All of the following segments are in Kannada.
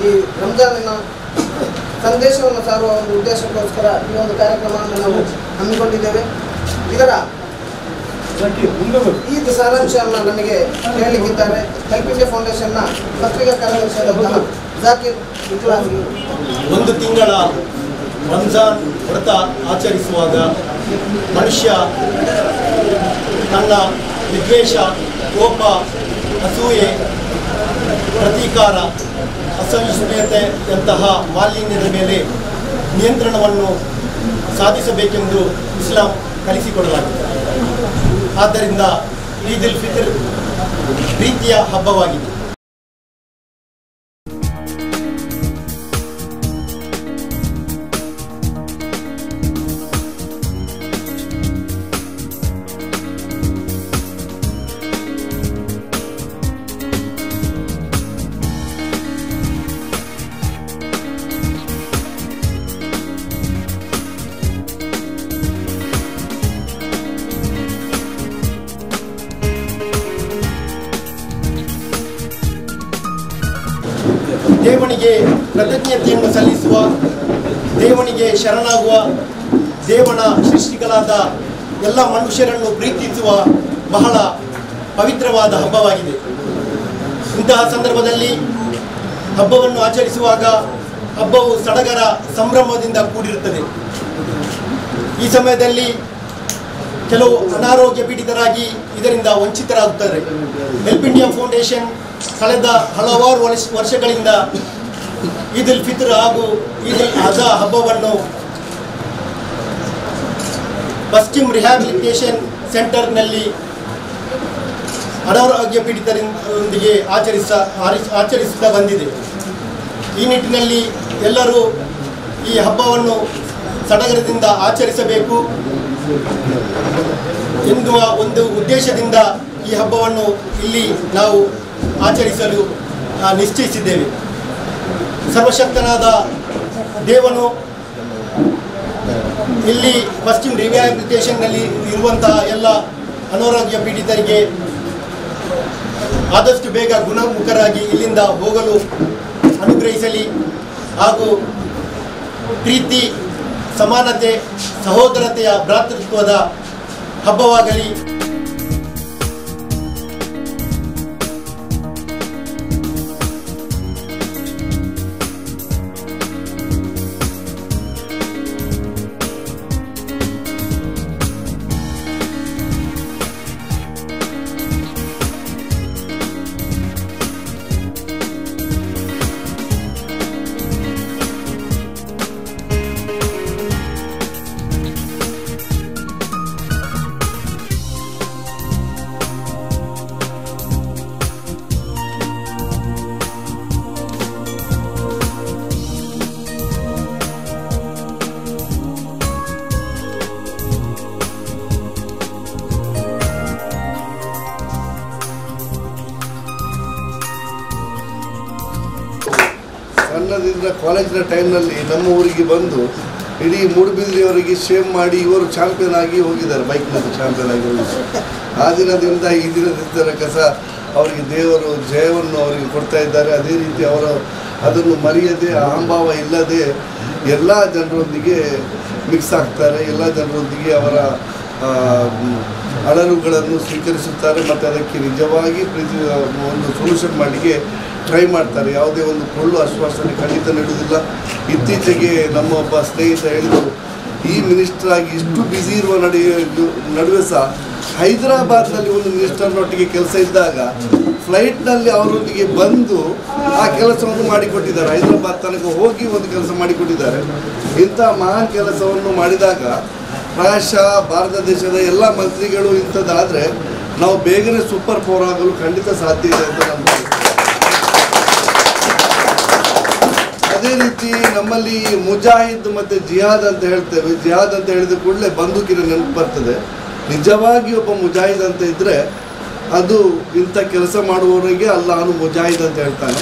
ಈ ರಂಜಾನಿನ ಸಂದೇಶವನ್ನು ಸಾರುವ ಒಂದು ಉದ್ದೇಶಕ್ಕೋಸ್ಕರ ಈ ಒಂದು ಕಾರ್ಯಕ್ರಮವನ್ನು ನಾವು ಹಮ್ಮಿಕೊಂಡಿದ್ದೇವೆ. ಇದರ ಈದ್ ಸಾರಾಂಶವನ್ನು ನಮಗೆ ಹೇಳಲಿಕ್ಕಿದ್ದಾರೆ ಹೆಲ್ಪ್ ಇಂಡಿಯಾ ಫೌಂಡೇಶನ್ನ ಪತ್ರಿಕಾ ಕಾರ್ಯದರ್ಶಿಯಾದಂತಹ ಜಾಕಿರ್ ಇಕ್ಲಾಸಿ. ಒಂದು ತಿಂಗಳ ರಂಜಾನ್ ವ್ರತ ಆಚರಿಸುವಾಗ ಮನುಷ್ಯ ತನ್ನ ವಿದ್ವೇಷ, ಕೋಪ, ಅಸೂಯೆ, ಪ್ರತೀಕಾರ, ಅಸಹಿಷ್ಣುತೆಯಂತಹ ಮಾಲಿನ್ಯದ ಮೇಲೆ ನಿಯಂತ್ರಣವನ್ನು ಸಾಧಿಸಬೇಕೆಂದು ಇಸ್ಲಾಂ ಕಲಿಸಿಕೊಡಲಾಗಿದೆ. ಆದ್ದರಿಂದ ಈದ್ ಉಲ್ ಫಿತ್ರ್ ಪ್ರೀತಿಯ ಹಬ್ಬವಾಗಿದೆ. ದೇವನಿಗೆ ಕೃತಜ್ಞತೆಯನ್ನು ಸಲ್ಲಿಸುವ, ದೇವನಿಗೆ ಶರಣಾಗುವ, ದೇವನ ಸೃಷ್ಟಿಗಳಾದ ಎಲ್ಲ ಮನುಷ್ಯರನ್ನು ಪ್ರೀತಿಸುವ ಬಹಳ ಪವಿತ್ರವಾದ ಹಬ್ಬವಾಗಿದೆ. ಇಂತಹ ಸಂದರ್ಭದಲ್ಲಿ ಹಬ್ಬವನ್ನು ಆಚರಿಸುವಾಗ ಹಬ್ಬವು ಸಡಗರ ಸಂಭ್ರಮದಿಂದ ಕೂಡಿರುತ್ತದೆ. ಈ ಸಮಯದಲ್ಲಿ ಕೆಲವು ಅನಾರೋಗ್ಯ ಪೀಡಿತರಾಗಿ ಇದರಿಂದ ವಂಚಿತರಾಗುತ್ತಾರೆ. ಹೆಲ್ಪ್ ಇಂಡಿಯಾ ಫೌಂಡೇಶನ್ ಕಳೆದ ಹಲವಾರು ವರ್ಷಗಳಿಂದ ಈದ್ ಉಲ್ ಫಿತ್ರ್ ಹಾಗೂ ಈದ್ ಉಲ್ ಅಜಾ ಹಬ್ಬವನ್ನು ಪಶ್ಚಿಮ ರಿಹ್ಯಾಬಿಲಿಟೇಷನ್ ಸೆಂಟರ್ನಲ್ಲಿ ಅನಾರೋಗ್ಯ ಪೀಡಿತರೊಂದಿಗೆ ಆಚರಿಸುತ್ತಾ ಬಂದಿದೆ. ಈ ನಿಟ್ಟಿನಲ್ಲಿ ಎಲ್ಲರೂ ಈ ಹಬ್ಬವನ್ನು ಸಡಗರದಿಂದ ಆಚರಿಸಬೇಕು ಎನ್ನುವ ಒಂದು ಉದ್ದೇಶದಿಂದ ಈ ಹಬ್ಬವನ್ನು ಇಲ್ಲಿ ನಾವು ಆಚರಿಸಲು ನಿಶ್ಚಯಿಸಿದ್ದೇವೆ. ಸರ್ವಶಕ್ತನಾದ ದೇವನು ಇಲ್ಲಿ ಪಶ್ಚಿಮ ರಿಹ್ಯಾಬಿಲಿಟೇಷನ್ನಲ್ಲಿ ಇರುವಂತಹ ಎಲ್ಲ ಅನಾರೋಗ್ಯ ಪೀಡಿತರಿಗೆ ಆದಷ್ಟು ಬೇಗ ಗುಣಮುಖರಾಗಿ ಇಲ್ಲಿಂದ ಹೋಗಲು ಅನುಗ್ರಹಿಸಲಿ ಹಾಗೂ ಪ್ರೀತಿ, ಸಮಾನತೆ, ಸಹೋದರತೆಯ ಭ್ರಾತೃತ್ವದ ಹಬ್ಬವಾಗಲಿ. ಸಣ್ಣದಿಂದ ಕಾಲೇಜಿನ ಟೈಮ್ನಲ್ಲಿ ನಮ್ಮ ಊರಿಗೆ ಬಂದು ಇಡೀ ಮೂಡುಬಿದ್ರೆಯವರಿಗೆ ಶೇಮ್ ಮಾಡಿ ಇವರು ಚಾಂಪಿಯನ್ ಆಗಿ ಹೋಗಿದ್ದಾರೆ, ಬೈಕ್ನಲ್ಲಿ ಚಾಂಪಿಯನ್ ಆಗಿ ಹೋಗಿದ್ದಾರೆ. ಆ ದಿನದಿಂದ ಈ ದಿನದ ಕಸ ಅವರಿಗೆ ದೇವರು ಜಯವನ್ನು ಅವರಿಗೆ ಕೊಡ್ತಾ ಇದ್ದಾರೆ. ಅದೇ ರೀತಿ ಅವರು ಅದನ್ನು ಮರೆಯದೆ, ಅಹಂಭಾವ ಇಲ್ಲದೆ ಎಲ್ಲ ಜನರೊಂದಿಗೆ ಮಿಕ್ಸ್ ಆಗ್ತಾರೆ, ಎಲ್ಲ ಜನರೊಂದಿಗೆ ಅವರ ಅಳಲುಗಳನ್ನು ಸ್ವೀಕರಿಸುತ್ತಾರೆ ಮತ್ತು ಅದಕ್ಕೆ ನಿಜವಾಗಿ ಒಂದು ಸೊಲ್ಯೂಷನ್ ಮಾಡಲಿಕ್ಕೆ ಟ್ರೈ ಮಾಡ್ತಾರೆ. ಯಾವುದೇ ಒಂದು ಪೊಳ್ಳು ಆಶ್ವಾಸನೆ ಖಂಡಿತ ನೀಡುವುದಿಲ್ಲ. ಇತ್ತೀಚೆಗೆ ನಮ್ಮ ಒಬ್ಬ ಸ್ನೇಹಿತ ಹೇಳಿದರು, ಈ ಮಿನಿಸ್ಟರ್ ಆಗಿ ಇಷ್ಟು ಬ್ಯುಸಿ ಇರುವ ನಡುವೆ ಸಹ ಹೈದರಾಬಾದ್ನಲ್ಲಿ ಒಂದು ಮಿನಿಸ್ಟರ್ನೊಟ್ಟಿಗೆ ಕೆಲಸ ಇದ್ದಾಗ ಫ್ಲೈಟ್ನಲ್ಲಿ ಅವರೊಂದಿಗೆ ಬಂದು ಆ ಕೆಲಸವನ್ನು ಮಾಡಿಕೊಟ್ಟಿದ್ದಾರೆ. ಹೈದರಾಬಾದ್ ತನಕ ಹೋಗಿ ಒಂದು ಕೆಲಸ ಮಾಡಿಕೊಟ್ಟಿದ್ದಾರೆ. ಇಂಥ ಮಹಾನ್ ಕೆಲಸವನ್ನು ಮಾಡಿದಾಗ ಪ್ರಾಯಶಃ ಭಾರತ ದೇಶದ ಎಲ್ಲ ಮಂತ್ರಿಗಳು ಇಂಥದ್ದಾದರೆ ನಾವು ಬೇಗನೆ ಸೂಪರ್ ಪವರ್ ಆಗಲು ಖಂಡಿತ ಸಾಧ್ಯ ಇದೆ ಅಂತ ನಾನು ಅದೇ ರೀತಿ ನಮ್ಮಲ್ಲಿ ಮುಜಾಹಿದ್ ಮತ್ತು ಜಿಹಾದ್ ಅಂತ ಹೇಳ್ತೇವೆ. ಜಿಹಾದ್ ಅಂತ ಹೇಳಿದ ಕೂಡಲೇ ಬಂದೂಕಿನ ನೆನಪು ಬರ್ತದೆ. ನಿಜವಾಗಿ ಒಬ್ಬ ಮುಜಾಹಿದ್ ಅಂತ ಇದ್ದರೆ ಅದು ಇಂಥ ಕೆಲಸ ಮಾಡುವವರಿಗೆ ಅಲ್ಲಾಹನು ಮುಜಾಹಿದ್ ಅಂತ ಹೇಳ್ತಾನೆ.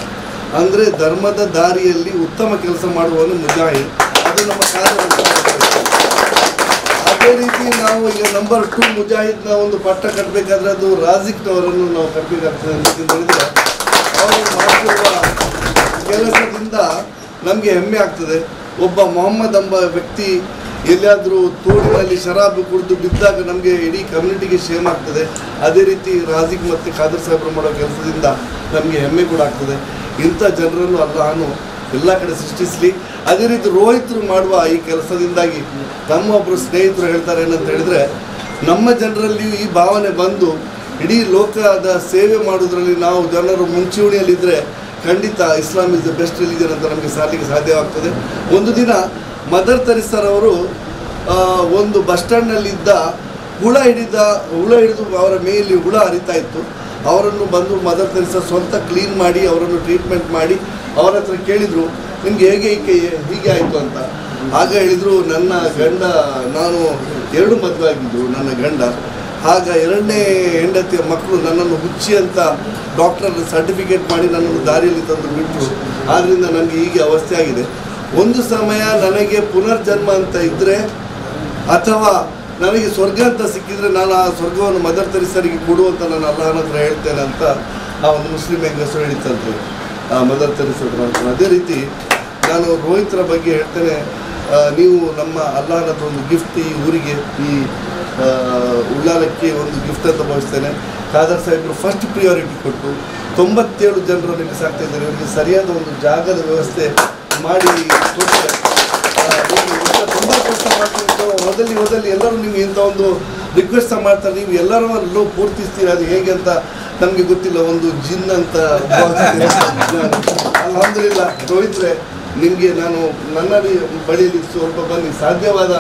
ಅಂದರೆ ಧರ್ಮದ ದಾರಿಯಲ್ಲಿ ಉತ್ತಮ ಕೆಲಸ ಮಾಡುವವನು ಮುಜಾಹಿದ್. ಅದು ನಮ್ಮ ಕಾರ್ಯ. ಅದೇ ರೀತಿ ನಾವು ಈಗ ನಂಬರ್ 2 ಮುಜಾಹಿದ್ನ ಒಂದು ಪಟ್ಟ ಕಟ್ಟಬೇಕಾದ್ರೆ ಅದು ರಾಜಿಕ್ನವರನ್ನು ನಾವು ಕಟ್ಟಬೇಕಾಗ್ತದೆ ಅಂತ ಹೇಳಿದರೆ ಅವರು ಮಾಡಿರುವ ಕೆಲಸದಿಂದ ನಮಗೆ ಹೆಮ್ಮೆ ಆಗ್ತದೆ. ಒಬ್ಬ ಮೊಹಮ್ಮದ್ ಎಂಬ ವ್ಯಕ್ತಿ ಎಲ್ಲಿಯಾದರೂ ತೋಡಿನಲ್ಲಿ ಶರಾಬು ಕುಡಿದು ಬಿದ್ದಾಗ ನಮಗೆ ಇಡೀ ಕಮ್ಯುನಿಟಿಗೆ ಶೇಮ್ ಆಗ್ತದೆ. ಅದೇ ರೀತಿ ರಾಜಿಕ್ ಮತ್ತು ಖಾದರ್ ಸಾಹೇಬ್ರು ಮಾಡೋ ಕೆಲಸದಿಂದ ನಮಗೆ ಹೆಮ್ಮೆ ಕೂಡ ಆಗ್ತದೆ. ಇಂಥ ಜನರನ್ನು ಅಲ್ಲಾಹನು ಎಲ್ಲ ಕಡೆ ಸೃಷ್ಟಿಸಲಿ. ಅದೇ ರೀತಿ ರೋಹಿತರು ಮಾಡುವ ಈ ಕೆಲಸದಿಂದಾಗಿ ನಮ್ಮ ಒಬ್ಬರು ಸ್ನೇಹಿತರು ಹೇಳ್ತಾರೆ ಏನಂತ ಹೇಳಿದರೆ, ನಮ್ಮ ಜನರಲ್ಲಿಯೂ ಈ ಭಾವನೆ ಬಂದು ಇಡೀ ಲೋಕದ ಸೇವೆ ಮಾಡೋದ್ರಲ್ಲಿ ನಾವು ಜನರು ಮುಂಚೂಣಿಯಲ್ಲಿದ್ದರೆ ಖಂಡಿತ ಇಸ್ಲಾಂ ಇಸ್ ದ ಬೆಸ್ಟ್ ರಿಲಿಜನ್ ಅಂತ ನಮಗೆ ಸಾಧಲಿಕ್ಕೆ ಸಾಧ್ಯವಾಗ್ತದೆ. ಒಂದು ದಿನ ಮದರ್ ತೆರಿಸಾರವರು ಒಂದು ಬಸ್ ಸ್ಟ್ಯಾಂಡ್ನಲ್ಲಿದ್ದ ಹುಳ ಹಿಡಿದು ಅವರ ಮೇಲೆ ಹುಳ ಹರಿತಾ ಇತ್ತು. ಅವರನ್ನು ಬಂದು ಮದರ್ ತೆರಿಸಾ ಸ್ವಂತ ಕ್ಲೀನ್ ಮಾಡಿ ಅವರನ್ನು ಟ್ರೀಟ್ಮೆಂಟ್ ಮಾಡಿ ಅವರ ಹತ್ರ ಕೇಳಿದರು, ನಿಮಗೆ ಹೀಗೆ ಆಯಿತು ಅಂತ. ಆಗ ಹೇಳಿದರು, ನನ್ನ ಗಂಡ, ನಾನು 2 ಮದುವೆ ಆಗಿದ್ದು ನನ್ನ ಗಂಡ, ಆಗ 2ನೇ ಹೆಂಡತಿಯ ಮಕ್ಕಳು ನನ್ನನ್ನು ಹುಚ್ಚಿ ಅಂತ ಡಾಕ್ಟರ್ ಸರ್ಟಿಫಿಕೇಟ್ ಮಾಡಿ ನನ್ನನ್ನು ದಾರಿಯಲ್ಲಿ ತಂದು ಬಿಟ್ಟರು. ಆದ್ದರಿಂದ ನನಗೆ ಹೀಗೆ ಅವಸ್ಥೆ ಆಗಿದೆ. ಒಂದು ಸಮಯ ನನಗೆ ಪುನರ್ಜನ್ಮ ಅಂತ ಇದ್ದರೆ ಅಥವಾ ನನಗೆ ಸ್ವರ್ಗ ಅಂತ ಸಿಕ್ಕಿದರೆ ನಾನು ಆ ಸ್ವರ್ಗವನ್ನು ಮದರ್ ತೆರಿಸರಿಗೆ ಕೊಡುವಂತ ನಾನು ಅಲ್ಲಾಹನ ಹತ್ರ ಹೇಳ್ತೇನೆ ಅಂತ ಆ ಒಂದು ಮುಸ್ಲಿಂ ಹೆಂಗಸರು ಹೇಳಿತಂತೆ ಆ ಮದರ್ ತೆರಿಸರು. ಅದೇ ರೀತಿ ನಾನು ರೋಹಿತರ ಬಗ್ಗೆ ಹೇಳ್ತೇನೆ, ನೀವು ನಮ್ಮ ಅಲ್ಲಾಹನ ಹತ್ರ ಒಂದು ಗಿಫ್ಟ್ ಈ ಊರಿಗೆ, ಈ ಉಳ್ಳಾಲಕ್ಕೆ ಒಂದು ಗಿಫ್ಟ್ ಅಂತ ಭಾವಿಸ್ತೇನೆ. ಖಾದರ್ ಸಾಹೇಬರು ಫಸ್ಟ್ ಪ್ರಿಯಾರಿಟಿ ಕೊಟ್ಟು 97 ಜನರು ಇಲ್ಲಿ ಸಾಕ್ತಾ ಇದ್ದಾರೆ. ಇವರಿಗೆ ಸರಿಯಾದ ಒಂದು ಜಾಗದ ವ್ಯವಸ್ಥೆ ಮಾಡಿ ಕೊಟ್ಟರೆ ತುಂಬ ಕಷ್ಟ ಮಾಡ್ತೀನಿ. ಮೊದಲು ಎಲ್ಲರೂ ನಿಮ್ಗೆ ಇಂಥ ಒಂದು ರಿಕ್ವೆಸ್ಟ್ ಮಾಡ್ತಾರೆ, ನೀವು ಎಲ್ಲರಲ್ಲೂ ಪೂರ್ತಿಸ್ತೀರ, ಅದು ಹೇಗೆ ಅಂತ ನಮಗೆ ಗೊತ್ತಿಲ್ಲ. ಒಂದು ಜಿನ್ ಅಂತ ಅಲ್ಹಮ್ದುಲಿಲ್ಲಾ. ರೋಹಿತ್ರೆ, ನಿಮಗೆ ನಾನು ನನ್ನ ಬಳಿಯಲ್ಲಿ ಸ್ವಲ್ಪ ಬನ್ನಿ, ಸಾಧ್ಯವಾದ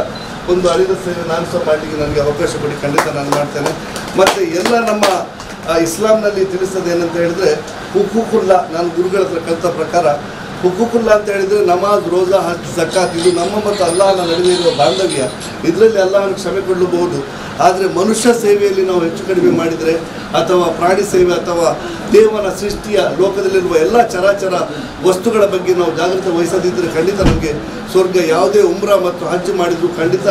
ಒಂದು ಅರಿದ ಸೇವೆ ನಾನು ಸಹ ಮಾಡಲಿಕ್ಕೆ ನನಗೆ ಅವಕಾಶ ಕೊಡಿ, ಖಂಡಿತ ನಾನು ಮಾಡ್ತೇನೆ. ಮತ್ತು ಎಲ್ಲ ನಮ್ಮ ಇಸ್ಲಾಂನಲ್ಲಿ ತಿಳಿಸೋದು ಏನಂತ ಹೇಳಿದ್ರೆ, ಹುಕೂಕುಲ್ಲಾ, ನಾನು ಗುರುಗಳ ಹತ್ರ ಕಲಿತ ಪ್ರಕಾರ ಹುಕೂಕುಲ್ಲಾ ಅಂತ ಹೇಳಿದರೆ ನಮಾಜ್, ರೋಜಾ, ಹಜ್, ಝಕಾತ್, ಇದು ನಮ್ಮ ಮತ್ತು ಅಲ್ಲಾಹನ ನಡುವೆ ಇರುವ ಬಾಂಧವ್ಯ. ಇದರಲ್ಲಿ ಅಲ್ಲಾಹನ ಕ್ಷಮೆ ಕೊಡಬಹುದು. ಆದರೆ ಮನುಷ್ಯ ಸೇವೆಯಲ್ಲಿ ನಾವು ಹೆಚ್ಚು ಕಡಿಮೆ ಮಾಡಿದರೆ ಅಥವಾ ಪ್ರಾಣಿ ಸೇವೆ ಅಥವಾ ದೇವನ ಸೃಷ್ಟಿಯ ಲೋಕದಲ್ಲಿರುವ ಎಲ್ಲ ಚರಾಚರ ವಸ್ತುಗಳ ಬಗ್ಗೆ ನಾವು ಜಾಗೃತಿ ವಹಿಸದಿದ್ದರೆ ಖಂಡಿತ ನಮಗೆ ಸ್ವರ್ಗ ಯಾವುದೇ ಉಮ್ರಾ ಮತ್ತು ಹಜ್ ಮಾಡಿದರೂ ಖಂಡಿತ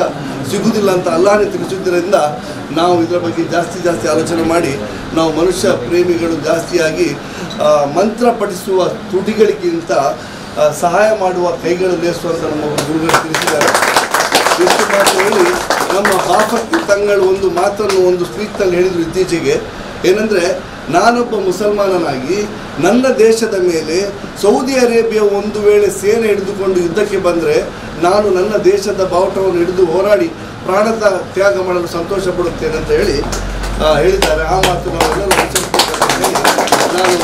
ಸಿಗುವುದಿಲ್ಲ ಅಂತ ಅಲ್ಲಾಹನೇ ತಿಳಿಸುವುದರಿಂದ ನಾವು ಇದರ ಬಗ್ಗೆ ಜಾಸ್ತಿ ಆಲೋಚನೆ ಮಾಡಿ ನಾವು ಮನುಷ್ಯ ಪ್ರೇಮಿಗಳು ಜಾಸ್ತಿಯಾಗಿ ಮಂತ್ರ ಪಠಿಸುವ ತುಟಿಗಳಿಗಿಂತ ಸಹಾಯ ಮಾಡುವ ಕೈಗಳು ಲೇಸುವಂತ ನಮ್ಮ ಗುರುಗಳು ತಿಳಿಸಿದ್ದಾರೆ. ಎಷ್ಟು ಮಾತು ಹೇಳಿ ನಮ್ಮ ಬಾಫಕ್ಕಿ ತಂಗಳು ಒಂದು ಮಾತನ್ನು ಒಂದು ಸ್ಪೀಚ್ನಲ್ಲಿ ಹೇಳಿದರು ಇತ್ತೀಚೆಗೆ. ಏನಂದರೆ, ನಾನೊಬ್ಬ ಮುಸಲ್ಮಾನನಾಗಿ ನನ್ನ ದೇಶದ ಮೇಲೆ ಸೌದಿ ಅರೇಬಿಯಾ ಒಂದು ವೇಳೆ ಸೇನೆ ಹಿಡಿದುಕೊಂಡು ಯುದ್ಧಕ್ಕೆ ಬಂದರೆ ನಾನು ನನ್ನ ದೇಶದ ಬಾವುಟವನ್ನು ಹಿಡಿದು ಹೋರಾಡಿ ಪ್ರಾಣದ ತ್ಯಾಗ ಮಾಡಲು ಸಂತೋಷ ಪಡುತ್ತೇನೆ ಅಂತ ಹೇಳಿದ್ದಾರೆ. ಆ ಮಾತು ನಾವೆಲ್ಲರೂ ನಾನು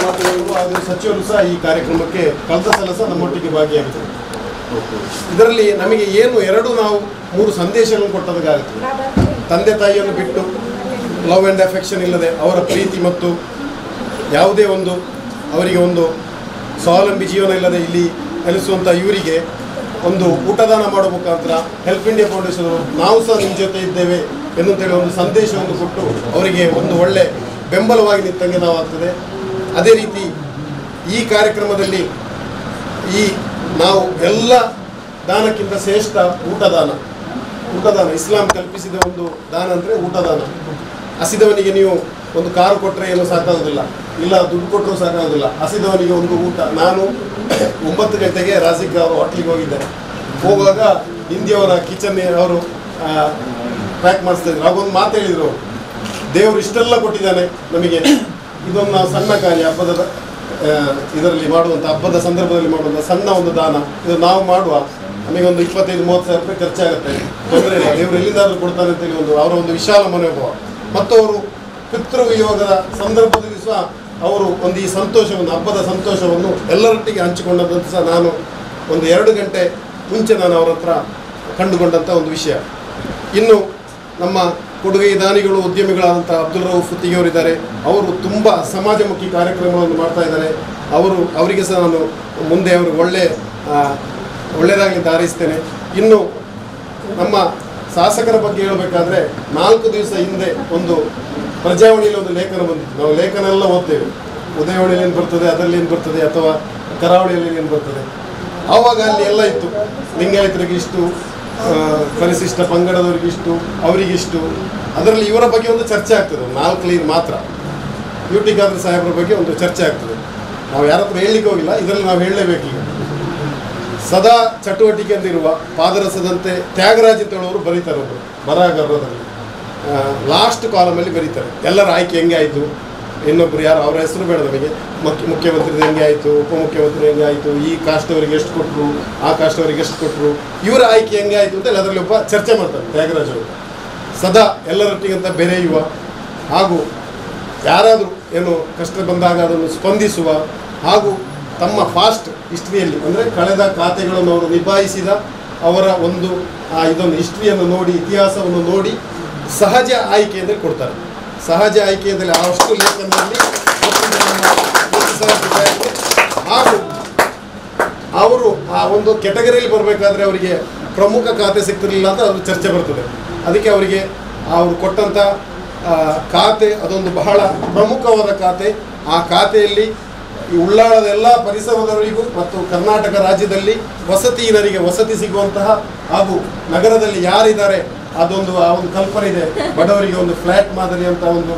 ಮಾತನಾಡುವ ಸಚಿವರು ಸಹ ಈ ಕಾರ್ಯಕ್ರಮಕ್ಕೆ ಕಳೆದ ಸಲ ಸಹ ನಮ್ಮೊಟ್ಟಿಗೆ ಭಾಗಿಯಾಗಿದ್ದರು. ಇದರಲ್ಲಿ ನಮಗೆ ಏನು ನಾವು 3 ಸಂದೇಶಗಳನ್ನು ಕೊಟ್ಟದಾಗುತ್ತೆ. ತಂದೆ ತಾಯಿಯನ್ನು ಬಿಟ್ಟು ಲವ್ ಆ್ಯಂಡ್ ಅಫೆಕ್ಷನ್ ಇಲ್ಲದೆ ಅವರ ಪ್ರೀತಿ ಮತ್ತು ಯಾವುದೇ ಒಂದು ಅವರಿಗೆ ಒಂದು ಸ್ವಾವಲಂಬಿ ಜೀವನ ಇಲ್ಲದೆ ಇಲ್ಲಿ ನೆಲೆಸುವಂಥ ಇವರಿಗೆ ಒಂದು ಊಟದಾನ ಮಾಡುವ ಮುಖಾಂತರ ಹೆಲ್ಪ್ ಇಂಡಿಯಾ ಫೌಂಡೇಶನ್ ನಾವು ಸಹ ನಿಮ್ಮ ಜೊತೆ ಇದ್ದೇವೆ ಎನ್ನುವಂತೇಳಿ ಒಂದು ಸಂದೇಶವನ್ನು ಕೊಟ್ಟು ಅವರಿಗೆ ಒಂದು ಒಳ್ಳೆ ಬೆಂಬಲವಾಗಿ ನಿಂತಂಗೆ ನಾವು ಆಗ್ತದೆ. ಅದೇ ರೀತಿ ಈ ಕಾರ್ಯಕ್ರಮದಲ್ಲಿ ನಾವು ಎಲ್ಲ ದಾನಕ್ಕಿಂತ ಶ್ರೇಷ್ಠ ಊಟದಾನ ಇಸ್ಲಾಂ ಕಲ್ಪಿಸಿದ ಒಂದು ದಾನ ಅಂದರೆ ಊಟದಾನ. ಹಸಿದವನಿಗೆ ನೀವು ಒಂದು ಕಾರು ಕೊಟ್ಟರೆ ಏನೂ ಸಾಕಾಗೋದಿಲ್ಲ, ಇಲ್ಲ ದುಡ್ಡು ಕೊಟ್ಟರೂ ಸಾಕಾಗೋದಿಲ್ಲ. ಹಸಿದವನಿಗೆ ಒಂದು ಊಟ. ನಾನು 9 ಗಂಟೆಗೆ ರಾಜಿಕ್ ಅವರು ಹೋಟ್ಲಿಗೆ ಹೋಗಿದ್ದೆ. ಹೋಗುವಾಗ ಹಿಂದಿಯವರ ಕಿಚನ್ ಅವರು ಪ್ಯಾಕ್ ಮಾಡಿಸ್ತಾ ಇದ್ರು. ಆಗೊಂದು ಮಾತು ಹೇಳಿದರು, ದೇವರು ಇಷ್ಟೆಲ್ಲ ಕೊಟ್ಟಿದ್ದಾನೆ ನಮಗೆ, ಇದೊಂದು ನಾವು ಸಣ್ಣ ಕಾರ್ಯ ಇದರಲ್ಲಿ ಮಾಡುವಂಥ ಹಬ್ಬದ ಸಂದರ್ಭದಲ್ಲಿ ಮಾಡುವಂಥ ಸಣ್ಣ ಒಂದು ದಾನ, ಇದು ನಾವು ಮಾಡುವ, ನಮಗೊಂದು 25-30 ಸಾವಿರ ರೂಪಾಯಿ ಖರ್ಚಾಗುತ್ತೆ, ತೊಂದರೆ ಇಲ್ಲ, ದೇವರು ಎಲ್ಲಿಂದಾದ್ರೂ ಕೊಡ್ತಾನೆ ಅಂತೇಳಿ ಅವರ ಒಂದು ವಿಶಾಲ ಮನೋಭಾವ. ಮತ್ತು ಅವರು ಪಿತೃವಿಯೋಗದ ಸಂದರ್ಭದಲ್ಲಿ ಸಹ ಅವರು ಒಂದು ಈ ಸಂತೋಷವನ್ನು, ಹಬ್ಬದ ಸಂತೋಷವನ್ನು ಎಲ್ಲರೊಟ್ಟಿಗೆ ಹಂಚಿಕೊಂಡಂತ ಸಹ ನಾನು ಒಂದು 2 ಗಂಟೆ ಮುಂಚೆ ನಾನು ಅವರ ಹತ್ರ ಕಂಡುಕೊಂಡಂಥ ಒಂದು ವಿಷಯ. ಇನ್ನು ನಮ್ಮ ಕೊಡುಗೆ ದಾನಿಗಳು, ಉದ್ಯಮಿಗಳಾದಂಥ ಅಬ್ದುಲ್ ರೌಫ್ ಫುತ್ತಿಗೆಯವರಿದ್ದಾರೆ. ಅವರು ತುಂಬ ಸಮಾಜಮುಖಿ ಕಾರ್ಯಕ್ರಮಗಳನ್ನು ಮಾಡ್ತಾ ಇದ್ದಾರೆ. ಅವರಿಗೆ ಸಹ ನಾನು ಮುಂದೆ ಅವರು ಒಳ್ಳೆಯದಾಗಲಿ ಅಂತ ಹಾರೈಸ್ತೇನೆ. ಇನ್ನು ನಮ್ಮ ಶಾಸಕರ ಬಗ್ಗೆ ಹೇಳಬೇಕಾದ್ರೆ 4 ದಿವಸ ಹಿಂದೆ ಒಂದು ಪ್ರಜಾವಾಣಿಯಲ್ಲಿ ಒಂದು ಲೇಖನ ಬಂದಿತ್ತು. ನಾವು ಲೇಖನ ಎಲ್ಲ ಓದ್ತೇವೆ, ಉದಯವಾಣಿಯಲ್ಲಿ ಏನು ಬರ್ತದೆ, ಅದರಲ್ಲಿ ಏನು ಬರ್ತದೆ, ಅಥವಾ ಕರಾವಳಿಯಲ್ಲಿ ಏನು ಬರ್ತದೆ. ಆವಾಗ ಅಲ್ಲಿ ಎಲ್ಲ ಇತ್ತು, ಲಿಂಗಾಯತರಿಗೆ ಇಷ್ಟು, ಪರಿಶಿಷ್ಟ ಪಂಗಡದವರಿಗಿಷ್ಟು, ಅವರಿಗಿಷ್ಟು. ಅದರಲ್ಲಿ ಇವರ ಬಗ್ಗೆ ಒಂದು ಚರ್ಚೆ ಆಗ್ತದೆ, 4 ಲೈನ್ ಮಾತ್ರ. ಯುಟಿ ಖಾದರ್ ಸಾಹೇಬ್ರ ಬಗ್ಗೆ ಒಂದು ಚರ್ಚೆ ಆಗ್ತದೆ. ನಾವು ಯಾರ ಹತ್ರ ಹೇಳಲಿಕ್ಕೆ ಹೋಗಿಲ್ಲ, ಇದರಲ್ಲಿ ನಾವು ಹೇಳಲೇಬೇಕೀಗ. ಸದಾ ಚಟುವಟಿಕೆಯಲ್ಲಿರುವ ಪಾದರಸದಂತೆ ತ್ಯಾಗರಾಜ್ ಅಂತ ಹೇಳೋರು ಬರೀತಾರೆ, ಒಬ್ಬರು ಬರಹಗಾರರಲ್ಲಿ ಲಾಸ್ಟ್ ಕಾಲಮಲ್ಲಿ ಬರೀತಾರೆ ಎಲ್ಲರ ಆಯ್ಕೆ ಹೆಂಗೆ ಆಯಿತು, ಇನ್ನೊಬ್ಬರು ಯಾರು ಅವರ ಹೆಸರು ಬೇಡ ನಮಗೆ, ಮುಖ್ಯಮಂತ್ರಿದು ಹೆಂಗೆ ಆಯಿತು, ಉಪಮುಖ್ಯಮಂತ್ರಿ ಹೆಂಗೆ ಆಯಿತು, ಈ ಕಾಸ್ಟವರಿಗೆ ಎಷ್ಟು ಕೊಟ್ಟರು, ಆ ಕಾಸ್ಟವರಿಗೆ ಎಷ್ಟು ಕೊಟ್ಟರು, ಇವರ ಆಯ್ಕೆ ಹೆಂಗೆ ಆಯಿತು ಅಂತ ಅದರಲ್ಲಿ ಒಬ್ಬ ಚರ್ಚೆ ಮಾಡ್ತಾರೆ ತ್ಯಾಗರಾಜ್ ಅವರು. ಸದಾ ಎಲ್ಲರೊಟ್ಟಿಗಿಂತ ಬೆರೆಯುವ ಹಾಗೂ ಯಾರಾದರೂ ಏನು ಕಷ್ಟ ಬಂದಾಗ ಅದನ್ನು ಸ್ಪಂದಿಸುವ ಹಾಗೂ ತಮ್ಮ ಫಾಸ್ಟ್ ಹಿಸ್ಟ್ರಿಯಲ್ಲಿ ಅಂದರೆ ಕಳೆದ ಖಾತೆಗಳನ್ನು ಅವರು ನಿಭಾಯಿಸಿದ ಅವರ ಒಂದು ಇದೊಂದು ಹಿಸ್ಟ್ರಿಯನ್ನು ನೋಡಿ, ಇತಿಹಾಸವನ್ನು ನೋಡಿ ಸಹಜ ಆಯ್ಕೆಯಿಂದ ಕೊಡ್ತಾರೆ. ಸಹಜ ಆಯ್ಕೆಯಲ್ಲಿ ಅಷ್ಟು ಲೇಖನದಲ್ಲಿ ಹಾಗೂ ಅವರು ಆ ಒಂದು ಕೆಟಗರಿಯಲ್ಲಿ ಬರಬೇಕಾದ್ರೆ ಅವರಿಗೆ ಪ್ರಮುಖ ಖಾತೆ ಸಿಗ್ತಿರಲಿಲ್ಲ ಅಂತ ಅದು ಚರ್ಚೆ ಬರ್ತದೆ. ಅದಕ್ಕೆ ಅವರಿಗೆ ಅವರು ಕೊಟ್ಟಂಥ ಖಾತೆ ಅದೊಂದು ಬಹಳ ಪ್ರಮುಖವಾದ ಖಾತೆ. ಆ ಖಾತೆಯಲ್ಲಿ ಈ ಉಳ್ಳಾಳದ ಎಲ್ಲ ಪರಿಸರದವರಿಗೂ ಮತ್ತು ಕರ್ನಾಟಕ ರಾಜ್ಯದಲ್ಲಿ ವಸತಿಯರಿಗೆ ವಸತಿ ಸಿಗುವಂತಹ ಹಾಗೂ ನಗರದಲ್ಲಿ ಯಾರಿದ್ದಾರೆ ಅದೊಂದು ಆ ಒಂದು ಕಲ್ಪನೆ ಇದೆ, ಬಡವರಿಗೆ ಒಂದು ಫ್ಲ್ಯಾಟ್ ಮಾದರಿ ಅಂತ ಒಂದು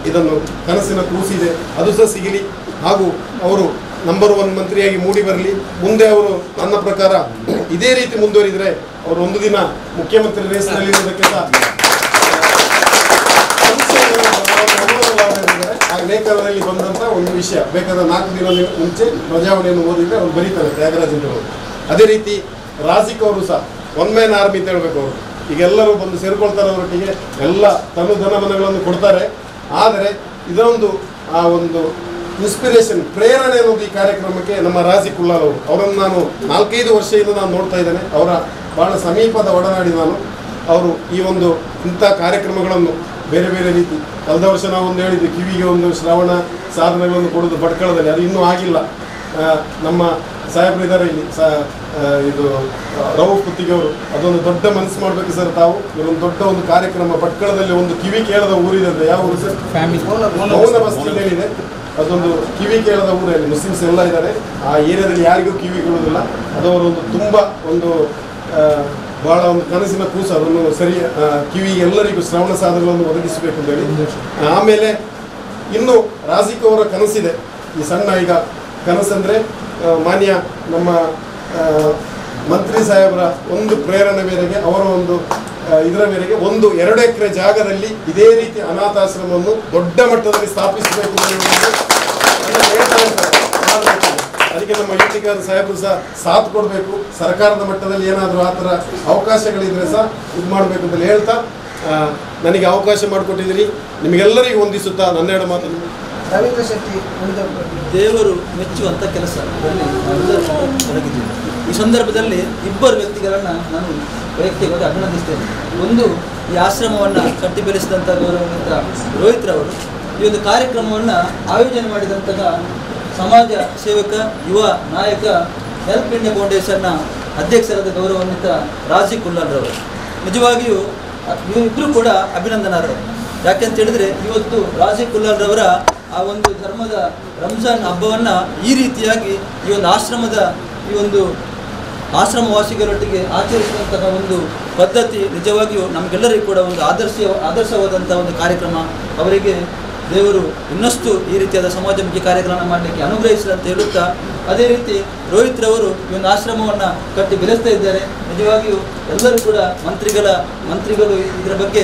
ಇದನ್ನು ಕನಸಿನ ಕೂಸಿದೆ, ಅದು ಸಹ ಸಿಗಲಿ. ಹಾಗೂ ಅವರು ನಂಬರ್ 1 ಮಂತ್ರಿಯಾಗಿ ಮೂಡಿ ಬರಲಿ. ಮುಂದೆ ಅವರು ನನ್ನ ಪ್ರಕಾರ ಇದೇ ರೀತಿ ಮುಂದುವರಿದರೆ ಅವರು ಒಂದು ದಿನ ಮುಖ್ಯಮಂತ್ರಿ ರೇಸ್ನಲ್ಲಿ ಇರುವುದಕ್ಕೆ ಸಹ ಆ ಲೇಖನದಲ್ಲಿ ಬಂದಂಥ ಒಂದು ವಿಷಯ ಬೇಕಾದ 4 ದಿನ ಮುಂಚೆ ಪ್ರಜಾವಣೆಯನ್ನು ಓದಿದರೆ ಅವ್ರು ಬರೀತಾರೆ ತ್ಯಾಗರಾಜ್ ಅವರು. ಅದೇ ರೀತಿ ರಾಜಿಕ್ ಅವರು ಸಹ ಒನ್ ಮ್ಯಾನ್ ಆರ್ಮಿ ಅಂತ ಹೇಳ್ಬೇಕು. ಅವರು ಈಗ ಎಲ್ಲರೂ ಬಂದು ಸೇರ್ಕೊಳ್ತಾರೆ, ಅವರೊಟ್ಟಿಗೆ ಎಲ್ಲ ತನ್ನ ಧನಬನಗಳನ್ನು ಕೊಡ್ತಾರೆ. ಆದರೆ ಇದೊಂದು ಆ ಒಂದು ಇನ್ಸ್ಪಿರೇಷನ್ ಪ್ರೇರಣೆ ಅನ್ನೋದು ಈ ಕಾರ್ಯಕ್ರಮಕ್ಕೆ ನಮ್ಮ ರಾಜಿಕ್ ಉಲ್ಲಾಲ್ ಅವರು. ಅವರನ್ನು ನಾನು 4-5 ವರ್ಷದಿಂದ ನಾನು ನೋಡ್ತಾ ಇದ್ದೇನೆ, ಅವರ ಭಾಳ ಸಮೀಪದ ಒಡನಾಡಿ ನಾನು. ಅವರು ಈ ಒಂದು ಇಂಥ ಕಾರ್ಯಕ್ರಮಗಳನ್ನು ಬೇರೆ ಬೇರೆ ರೀತಿ ಕಳೆದ ವರ್ಷ ನಾವು ಒಂದು ಹೇಳಿದ್ವಿ, ಕಿವಿಗೆ ಒಂದು ಶ್ರವಣ ಸಾಧನಗಳನ್ನು ಕೊಡೋದು ಭಟ್ಕಳದಲ್ಲಿ, ಅದು ಇನ್ನೂ ಆಗಿಲ್ಲ. ನಮ್ಮ ಸಾಹೇಬರು ಇದ್ದಾರೆ ಇಲ್ಲಿ ಇದು ರೌಫ್ ಕುತ್ತಿಗೆ ಅವರು, ಅದೊಂದು ದೊಡ್ಡ ಮನಸ್ಸು ಮಾಡಬೇಕು ಸರ್ ತಾವು. ಇದೊಂದು ದೊಡ್ಡ ಒಂದು ಕಾರ್ಯಕ್ರಮ ಭಟ್ಕಳದಲ್ಲಿ ಒಂದು ಕಿವಿ ಕೇಳದ ಊರಿದೆ, ಯಾವ ಊರು ಸರ್? ಮೌನ ಬಸ್ತಿ ಏನಿದೆ ಅದೊಂದು ಕಿವಿ ಕೇಳದ ಊರಲ್ಲಿ ಮುಸ್ಲಿಮ್ಸ್ ಎಲ್ಲ ಇದ್ದಾರೆ. ಆ ಏರಿಯಾದಲ್ಲಿ ಯಾರಿಗೂ ಕಿವಿ ಕೇಳೋದಿಲ್ಲ. ಅದವರೊಂದು ತುಂಬ ಒಂದು ಬಹಳ ಒಂದು ಕನಸಿನ ಕೂಸು, ಅದನ್ನು ಸರಿ ಕಿವಿ ಎಲ್ಲರಿಗೂ ಶ್ರವಣ ಸಾಧನಗಳನ್ನು ಒದಗಿಸಬೇಕು ಅಂತ ಹೇಳಿ. ಆಮೇಲೆ ಇನ್ನು ರಾಜಿಕ್ ಅವರ ಕನಸಿದೆ, ಈ ಸಣ್ಣ ಈಗ ಕನಸಂದರೆ ಮಾನ್ಯ ನಮ್ಮ ಮಂತ್ರಿ ಸಾಹೇಬರ ಒಂದು ಪ್ರೇರಣೆ ಮೇರೆಗೆ ಅವರ ಒಂದು ಇದರ ಮೇರೆಗೆ 1-2 ಎಕರೆ ಜಾಗದಲ್ಲಿ ಇದೇ ರೀತಿ ಅನಾಥಾಶ್ರಮವನ್ನು ದೊಡ್ಡ ಮಟ್ಟದಲ್ಲಿ ಸ್ಥಾಪಿಸಬೇಕು ಅದಕ್ಕೆ ನಮ್ಮ ಯುಟಿಗಾರ ಸಾಹೇಬರು ಸಹ ಸಾಥ್ ಕೊಡಬೇಕು. ಸರ್ಕಾರದ ಮಟ್ಟದಲ್ಲಿ ಏನಾದರೂ ಆ ಥರ ಅವಕಾಶಗಳಿದ್ರೆ ಸಹ ಇದು ಮಾಡಬೇಕು ಅಂತ ಹೇಳ್ತಾ ನನಗೆ ಅವಕಾಶ ಮಾಡಿಕೊಟ್ಟಿದ್ದೀರಿ. ನಿಮಗೆಲ್ಲರಿಗೂ ಹೊಂದಿಸುತ್ತಾ ನನ್ನೆರಡು ಮಾತನ್ನು ರವೀಂದ್ರ ಶೆಟ್ಟಿ. ದೇವರು ಮೆಚ್ಚುವಂಥ ಕೆಲಸ ತೊಡಗಿದ್ದೀವಿ. ಈ ಸಂದರ್ಭದಲ್ಲಿ ಇಬ್ಬರು ವ್ಯಕ್ತಿಗಳನ್ನು ನಾನು ವೈಯಕ್ತಿಕವಾಗಿ ಅಭಿನಂದಿಸ್ತೇನೆ. ಒಂದು, ಈ ಆಶ್ರಮವನ್ನು ಕಟ್ಟಿ ಬೆಳೆಸಿದಂಥ ಗೌರವಾನ್ವಿತ ರೋಹಿತ್ ರವರು, ಈ ಒಂದು ಕಾರ್ಯಕ್ರಮವನ್ನು ಆಯೋಜನೆ ಮಾಡಿದಂತಹ ಸಮಾಜ ಸೇವಕ ಯುವ ನಾಯಕ ಹೆಲ್ಪ್ ಇಂಡಿಯಾ ಫೌಂಡೇಶನ್ನ ಅಧ್ಯಕ್ಷರಾದ ಗೌರವಾನ್ವಿತ ರಾಜಿಕ್ ಉಲ್ಲಾಲ್ ರವರು. ನಿಜವಾಗಿಯೂ ಇವರಿಬ್ಬರು ಕೂಡ ಅಭಿನಂದನಾರ್ಹರು. ಯಾಕೆಂತ ಹೇಳಿದರೆ ಇವತ್ತು ರಾಜಿಕ್ ಉಲ್ಲಾಲ್ ರವರ ಆ ಒಂದು ಧರ್ಮದ ರಂಜಾನ್ ಹಬ್ಬವನ್ನು ಈ ರೀತಿಯಾಗಿ ಈ ಒಂದು ಆಶ್ರಮವಾಸಿಗಳೊಟ್ಟಿಗೆ ಆಚರಿಸುವಂತಹ ಒಂದು ಪದ್ಧತಿ ನಿಜವಾಗಿಯೂ ನಮಗೆಲ್ಲರಿಗೂ ಕೂಡ ಒಂದು ಆದರ್ಶವಾದಂಥ ಒಂದು ಕಾರ್ಯಕ್ರಮ. ಅವರಿಗೆ ದೇವರು ಇನ್ನಷ್ಟು ಈ ರೀತಿಯಾದ ಸಮಾಜಮುಖಿ ಕಾರ್ಯಕ್ರಮ ಮಾಡಲಿಕ್ಕೆ ಅನುಗ್ರಹಿಸಲಿ ಅಂತ ಹೇಳುತ್ತಾ, ಅದೇ ರೀತಿ ರೋಹಿತ್ ರವರು ಈ ಒಂದು ಆಶ್ರಮವನ್ನು ಕಟ್ಟಿ ಬೆಳೆಸ್ತಾ ಇದ್ದಾರೆ. ನಿಜವಾಗಿಯೂ ಎಲ್ಲರೂ ಕೂಡ ಮಂತ್ರಿಗಳು ಇದರ ಬಗ್ಗೆ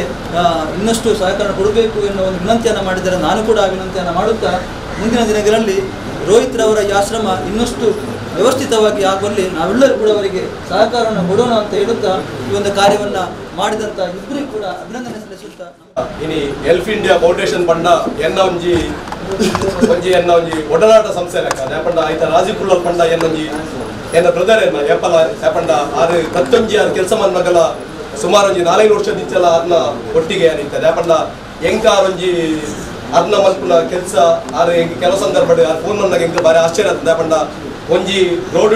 ಇನ್ನಷ್ಟು ಸಹಕಾರ ಕೊಡಬೇಕು ಎನ್ನುವ ಒಂದು ವಿನಂತಿಯನ್ನು ಮಾಡಿದ್ದಾರೆ. ನಾನು ಕೂಡ ಆ ವಿನಂತಿಯನ್ನು ಮಾಡುತ್ತಾ ಮುಂದಿನ ದಿನಗಳಲ್ಲಿ ರೋಹಿತ್ ರವರ ಈ ಆಶ್ರಮ ಇನ್ನಷ್ಟು ವ್ಯವಸ್ಥಿತವಾಗಿ ಆಗುವಲ್ಲಿ ನಾವೆಲ್ಲರೂ ಕೂಡ ಅವರಿಗೆ ಸಹಕಾರವನ್ನು ಕೊಡೋಣ ಅಂತ ಹೇಳುತ್ತಾ ಈ ಒಂದು ಕಾರ್ಯವನ್ನು ಮಾಡಿದಂಥ ಇಬ್ಬರಿಗೂ ಕೂಡ ಅಭಿನಂದನೆ ಸಲ್ಲಿಸುತ್ತಾ ಇನಿ ಹೆಲ್ಪ್ ಇಂಡಿಯಾ ಫೌಂಡೇಶನ್ ಪಂಡ ಎನ್ನ ಒಂಜಿ ಒಡನಾಟ ಸಂಸ್ಥೆ ಲೆಕ್ಕ ಯಾಪಂಡ ಆಯ್ತ ರಾಜಿಕ್ ಉಲ್ಲಾಲ್ ಪಂಡ ಎನ್ನ ಬ್ರದರ್ ಎನ್ನ ಏಪಲ ಯಾಪಂಡ ಆರು ಕತ್ತೊಂಜಿ ಆರು ಕೆಲಸ ಮನ್ಮಗಲ ಸುಮಾರು 4 ವರ್ಷದಿಂಚಲ ಅದನ್ನ ಒಟ್ಟಿಗೆ ಅನಿತದೆ ಯಾಪಂಡ ಎಂಕಾರೊಂಜಿ ಅದನ್ನ ಮಲ್ಪುನ ಕೆಲಸ ಆರು ಕೆಲವು ಸಂದರ್ಭ ಫೋನ್ ಬಂದಾಗ ಎಂಕ ಬಾರಿ ಆಶ್ಚರ್ಯ ಆಗ್ತದೆ ಯಾಪಂಡ ಒಂಜಿ ರೋಡ್